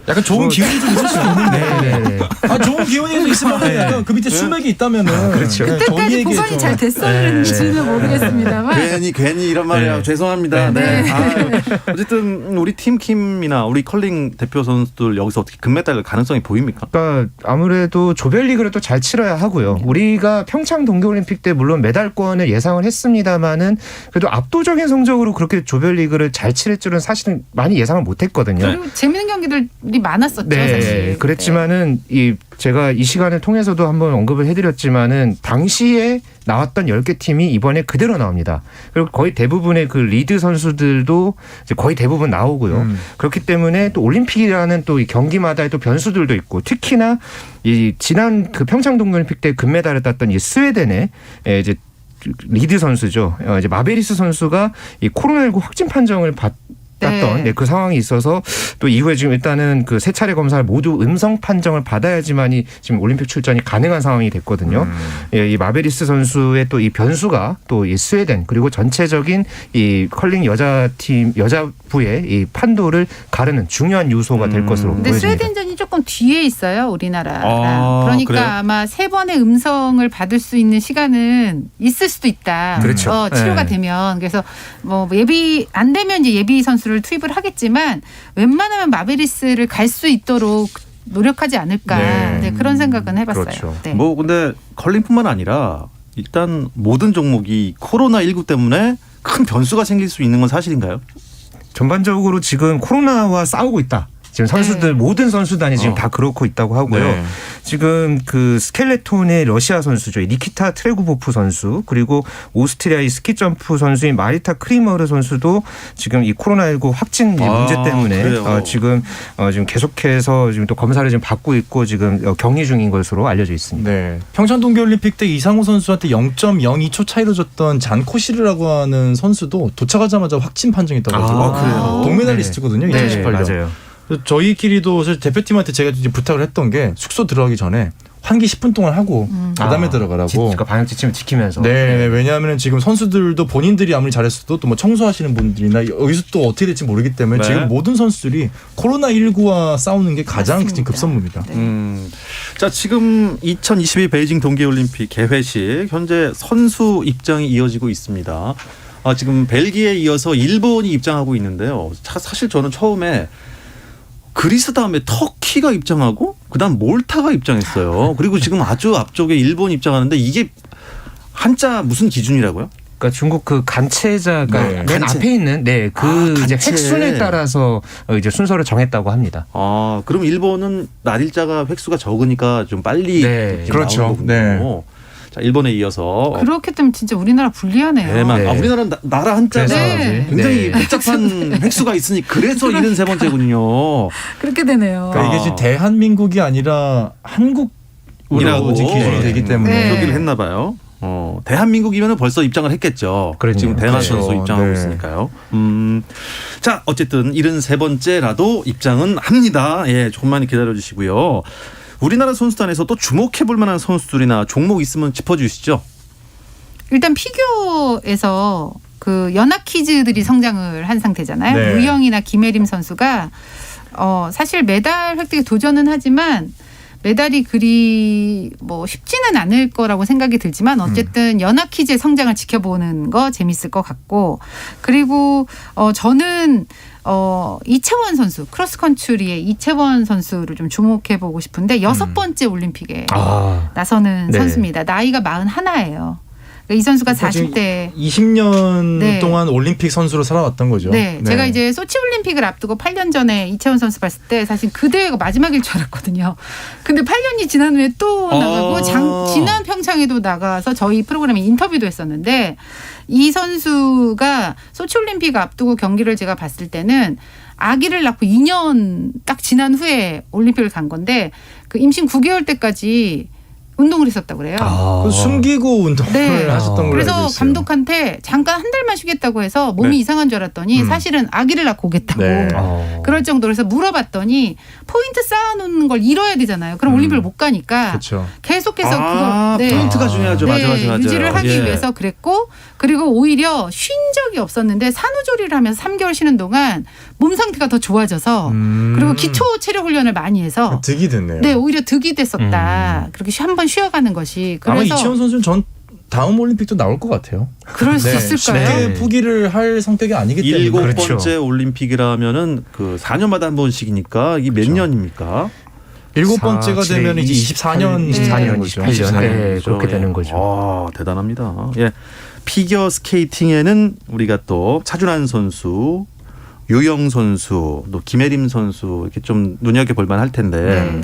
약간 좋은 기운이 좀 있을 수 있는데. 아, 좋은 기운이 좀 있으면 약간 그 밑에 수맥이 있다면은. 그렇죠. 그때까지 보관이 잘 됐었는지는 모르겠습니다만. 괜히 이런 말이야. 네. 죄송합니다. 네. 네. 아유, 어쨌든 우리 팀킴이나 우리 컬링 대표 선수들 여기서 어떻게 금메달 가능성이 보입니까? 그러니까 아무래도 조별리그를 또 잘 치러야 하고요. 우리가 평창 동계올림픽 때 물론 메달권을 예상을 했습니다만은 그래도 압도적인 성적으로 그렇게 조별리그를 잘 치를 줄은 사실은 많이 예상을 못했거든요. 그리고 재밌는 경기들이 많았었죠. 네, 사실. 그랬지만은 제가 이 시간을 통해서도 한번 언급을 해드렸지만은 당시에 나왔던 10개 팀이 이번에 그대로 나옵니다. 그리고 거의 대부분의 그 리드 선수들도 이제 거의 대부분 나오고요. 그렇기 때문에 또 올림픽이라는 또 이 경기마다의 또 변수들도 있고, 특히나 이 지난 그 평창 동계올림픽 때 금메달을 땄던 이 스웨덴의 이제 리드 선수죠. 이제 마베리스 선수가 이 코로나19 확진 판정을 땄던 그 상황이 있어서 또 이후에 지금 일단은 그 세 차례 검사를 모두 음성 판정을 받아야지만이 지금 올림픽 출전이 가능한 상황이 됐거든요. 이 마베리스 선수의 또 이 변수가 또 이 스웨덴 그리고 전체적인 이 컬링 여자부의 이 판도를 가르는 중요한 요소가 될 것으로 근데 보여집니다. 스웨덴전이 조금 뒤에 있어요, 우리나라랑. 아, 그러니까 그래요? 아마 3번의 음성을 받을 수 있는 시간은 있을 수도 있다. 그렇죠. 치료가 네. 되면. 그래서 뭐 예비 안 되면 이제 예비 선수를 투입을 하겠지만 웬만하면 마베리스를 갈 수 있도록 노력하지 않을까. 네, 그런 생각은 해봤어요. 그렇죠. 네. 뭐 근데 컬링뿐만 아니라 일단 모든 종목이 코로나19 때문에 큰 변수가 생길 수 있는 건 사실인가요? 전반적으로 지금 코로나와 싸우고 있다. 지금 선수들 모든 선수단이 지금 다 그렇고 있다고 하고요. 네. 지금 그 스켈레톤의 러시아 선수죠. 니키타 트레구보프 선수, 그리고 오스트리아의 스키 점프 선수인 마리타 크리머르 선수도 지금 이 코로나19 확진 문제 때문에 그래요? 지금 계속해서 지금 또 검사를 지금 받고 있고 지금 격리 중인 것으로 알려져 있습니다. 네. 평창 동계올림픽 때 이상우 선수한테 0.02초 차이로 졌던 잔 코시르라고 하는 선수도 도착하자마자 확진 판정이 떠가지고 그래요? 동메달리스트거든요. 네. 2018년. 맞아요. 저희끼리도 사실 대표팀한테 제가 이제 부탁을 했던 게 숙소 들어가기 전에 환기 10분 동안 하고 그다음에 들어가라고. 그러니까 방역 지침을 지키면서. 네, 왜냐하면 지금 선수들도 본인들이 아무리 잘했어도 또 뭐 청소하시는 분들이나 여기서 또 어떻게 될지 모르기 때문에 네. 지금 모든 선수들이 코로나19와 싸우는 게 가장 맞습니다. 급선무입니다. 자, 지금 2022 베이징 동계올림픽 개회식 현재 선수 입장이 이어지고 있습니다. 지금 벨기에에 이어서 일본이 입장하고 있는데요. 사실 저는 처음에 그리스 다음에 터키가 입장하고 그다음 몰타가 입장했어요. 그리고 지금 아주 앞쪽에 일본 입장하는데 이게 한자 무슨 기준이라고요? 그러니까 중국 그 간체자가 네. 맨 간체. 앞에 있는 그 이제 간체. 획순에 따라서 이제 순서를 정했다고 합니다. 그럼 일본은 날일자가 획수가 적으니까 좀 빨리 네. 이렇게 그렇죠. 나오는 거군요. 자, 일본에 이어서 그렇게 되면 진짜 우리나라 불리하네요. 대만. 네. 우리나라는 나라 한자가 네. 굉장히 네. 복잡한 획수가 있으니 그래서 73번째군요. 그렇게 되네요. 그러니까 이게 지금 대한민국이 아니라 한국이라고 이라고. 기준이 되기 때문에 네. 표기를 했나 봐요. 대한민국이면 벌써 입장을 했겠죠. 그러네요. 지금 대만 그렇죠. 선수 입장하고 네. 있으니까요. 자, 어쨌든 73번째라도 입장은 합니다. 예, 조금만 기다려 주시고요. 우리나라 선수단에서 또 주목해 볼 만한 선수들이나 종목 있으면 짚어 주시죠. 일단 피겨에서 그 연합 키즈들이 성장을 한 상태잖아요. 네. 우영이나 김혜림 선수가 사실 메달 획득에 도전은 하지만 메달이 그리 뭐 쉽지는 않을 거라고 생각이 들지만 어쨌든 연합 키즈의 성장을 지켜보는 거 재밌을 것 같고 그리고 저는 이채원 선수 크로스컨트리의 이채원 선수를 좀 주목해 보고 싶은데 6번째 올림픽에 나서는 네. 선수입니다. 나이가 41예요. 이 선수가 40대 20년 네. 동안 올림픽 선수로 살아왔던 거죠. 네, 제가 이제 소치 올림픽을 앞두고 8년 전에 이채원 선수 봤을 때 사실 그 대회가 마지막일 줄 알았거든요. 근데 8년이 지난 후에 또 나가고 지난 평창에도 나가서 저희 프로그램에 인터뷰도 했었는데 이 선수가 소치 올림픽 앞두고 경기를 제가 봤을 때는 아기를 낳고 2년 딱 지난 후에 올림픽을 간 건데 그 임신 9개월 때까지 운동을 했었다고 그래요. 숨기고 운동을 하셨던 걸로 그래서 알고 있어요. 감독한테 잠깐 한 달만 쉬겠다고 해서 몸이 이상한 줄 알았더니 사실은 아기를 낳고 오겠다고 그럴 정도로 해서 물어봤더니 포인트 쌓아놓는 걸 잃어야 되잖아요. 그럼 올림픽을 못 가니까 그렇죠. 계속해서 그거 포인트가 중요하죠. 맞아. 유지를 하기 위해서 그랬고 그리고 오히려 쉰 적이 없었는데 산후조리를 하면서 3개월 쉬는 동안 몸 상태가 더 좋아져서 그리고 기초 체력 훈련을 많이 해서 득이 됐네요. 네, 오히려 득이 됐었다. 그렇게 한번 쉬어가는 것이. 아마 그래서 이채원 선수는 전 다음 올림픽도 나올 것 같아요. 그럴 수 있을까요? 쉽게 포기를 할 성격이 아니기 때문에. 7번째 올림픽이라면 그 4년마다 한 번씩이니까 이게 몇 년입니까? 7번째가 되면 이제 24년 28년 네, 그렇게 되는 거죠. 대단합니다. 예. 피겨 스케이팅에는 우리가 또 차준환 선수, 유영 선수, 또 김혜림 선수 이렇게 좀 눈여겨볼 만할 텐데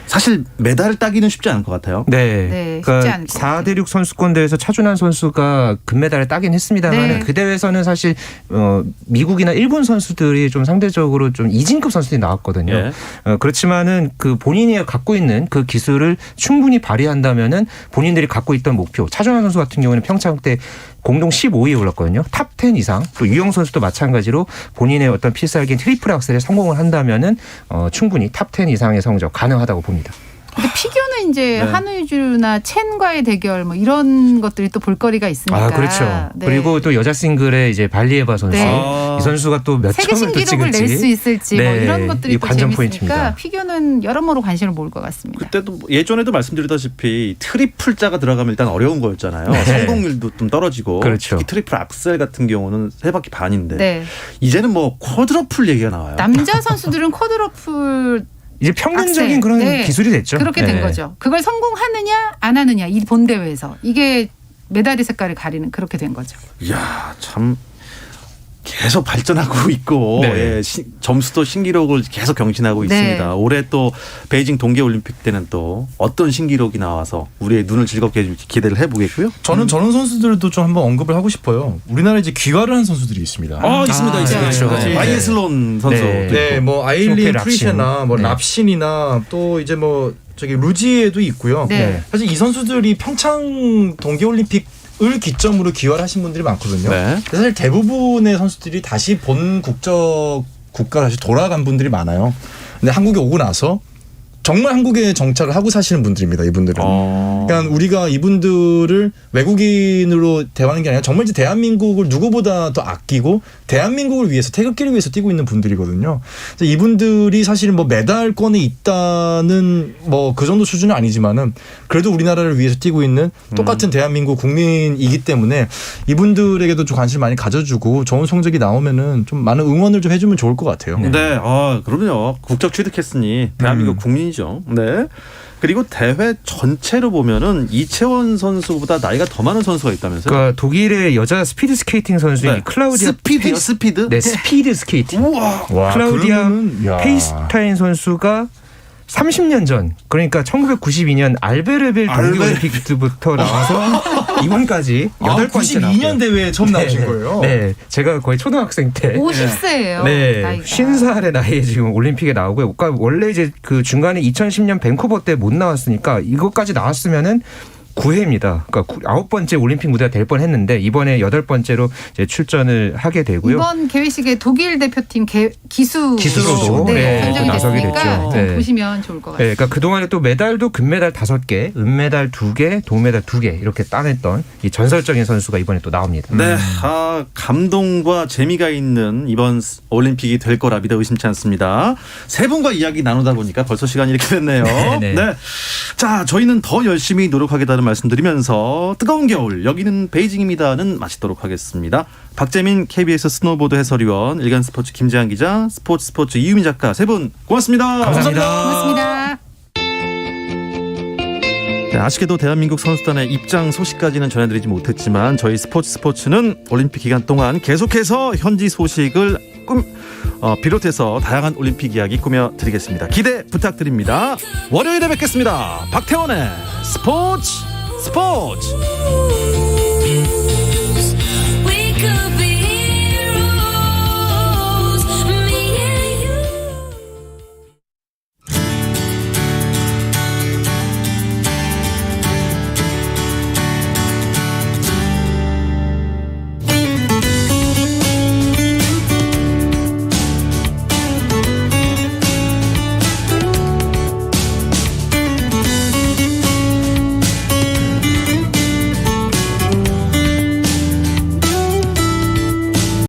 사실 메달을 따기는 쉽지 않을 것 같아요. 네. 쉽지 그러니까 않을 것 같아요. 4대륙 선수권 대회에서 차준환 선수가 금메달을 따긴 했습니다만 그 대회에서는 사실 미국이나 일본 선수들이 좀 상대적으로 좀 이진급 선수들이 나왔거든요. 그렇지만은 그 본인이 갖고 있는 그 기술을 충분히 발휘한다면은 본인들이 갖고 있던 목표 차준환 선수 같은 경우는 평창 때 공동 15위에 올랐거든요. 탑 10 이상. 또 유영 선수도 마찬가지로 본인의 어떤 필살기인 트리플 악셀에 성공을 한다면은 충분히 탑 10 이상의 성적 가능하다고 봅니다. 근데 피겨는 이제 한우유주나 첸과의 대결 뭐 이런 것들이 또 볼거리가 있으니까. 그렇죠. 그리고 또 여자 싱글의 이제 발리에바 선수. 이 선수가 또 몇 세계 점을 또 신기록을 찍을지. 낼 수 있을지 뭐 이런 것들이 또 관전 재밌으니까 포인트입니다. 피겨는 여러모로 관심을 모을 것 같습니다. 그때도 예전에도 말씀드렸다시피 트리플자가 들어가면 일단 어려운 거였잖아요. 성공률도 좀 떨어지고 그렇죠. 특히 트리플 악셀 같은 경우는 3바퀴 반인데 네. 이제는 뭐 쿼드러플 얘기가 나와요. 남자 선수들은 쿼드러플 이제 평균적인 악셀. 그런 기술이 됐죠. 그렇게 된 거죠. 그걸 성공하느냐 안 하느냐 이 본대회에서 이게 메달의 색깔을 가리는 그렇게 된 거죠. 이야 참 계속 발전하고 있고 예, 점수도 신기록을 계속 경신하고 있습니다. 올해 또 베이징 동계올림픽 때는 또 어떤 신기록이 나와서 우리의 눈을 즐겁게 해줄지 기대를 해보겠고요. 저는 저런 선수들도 좀 한번 언급을 하고 싶어요. 우리나라에 이제 귀화를 한 선수들이 있습니다. 있습니다. 바이애슬론 선수. 네, 뭐 아일린 프리셰나 뭐 랍신이나 또 이제 뭐 저기 루지에도 있고요. 사실 이 선수들이 평창 동계올림픽 을 기점으로 기여를 하신 분들이 많거든요. 사실 대부분의 선수들이 다시 본 국적 국가로 다시 돌아간 분들이 많아요. 근데 한국에 오고 나서 정말 한국에 정착을 하고 사시는 분들입니다. 이분들은. 그러니까 우리가 이분들을 외국인으로 대하는 게 아니라 정말 이제 대한민국을 누구보다 더 아끼고 대한민국을 위해서 태극기를 위해서 뛰고 있는 분들이거든요. 그래서 이분들이 사실은 뭐 메달권에 있다는 뭐 그 정도 수준은 아니지만은 그래도 우리나라를 위해서 뛰고 있는 똑같은 대한민국 국민이기 때문에 이분들에게도 좀 관심을 많이 가져주고 좋은 성적이 나오면은 좀 많은 응원을 좀 해주면 좋을 것 같아요. 네, 그럼요. 국적 취득했으니 대한민국 국민이죠. 네. 그리고 대회 전체로 보면은 이채원 선수보다 나이가 더 많은 선수가 있다면서요? 그러니까 독일의 여자 스피드 스케이팅 선수인 클라우디아 스피드? 네, 스피드 스케이팅. 우와. 클라우디아 페이스타인 선수가 30년 전 그러니까 1992년 알베르빌 동계올림픽 때부터 나와서 이번까지 8번째 92년 대회에 처음 나오신 거예요? 네. 제가 거의 초등학생 때 50세예요. 네. 나이가. 50살의 나이에 지금 올림픽에 나오고요. 그러니까 원래 이제 그 중간에 2010년 밴쿠버 때 못 나왔으니까 이것까지 나왔으면은 9회입니다. 그러니까 9번째 올림픽 무대가 될 뻔했는데 이번에 8번째로 이제 출전을 하게 되고요. 이번 개회식에 독일 대표팀 기수로도 네, 선정이 나서게 됐으니까 됐죠. 네. 보시면 좋을 것 같아요. 네, 그러니까 그동안에 또 메달도 금메달 5개, 은메달 2개, 동메달 2개 이렇게 따냈던 이 전설적인 선수가 이번에 또 나옵니다. 네, 감동과 재미가 있는 이번 올림픽이 될 거라 믿어 의심치 않습니다. 세 분과 이야기 나누다 보니까 벌써 시간이 이렇게 됐네요. 네. 자, 저희는 더 열심히 노력하겠다는 말씀드리면서 뜨거운 겨울 여기는 베이징입니다는 마치도록 하겠습니다. 박재민 KBS 스노보드 해설위원, 일간스포츠 김재한 기자, 스포츠 이유미 작가 세 분 고맙습니다. 감사합니다. 고맙습니다. 네, 아쉽게도 대한민국 선수단의 입장 소식까지는 전해드리지 못했지만 저희 스포츠는 올림픽 기간 동안 계속해서 현지 소식을 비롯해서 다양한 올림픽 이야기 꾸며드리겠습니다. 기대 부탁드립니다. 월요일에 뵙겠습니다. 박태원의 스포츠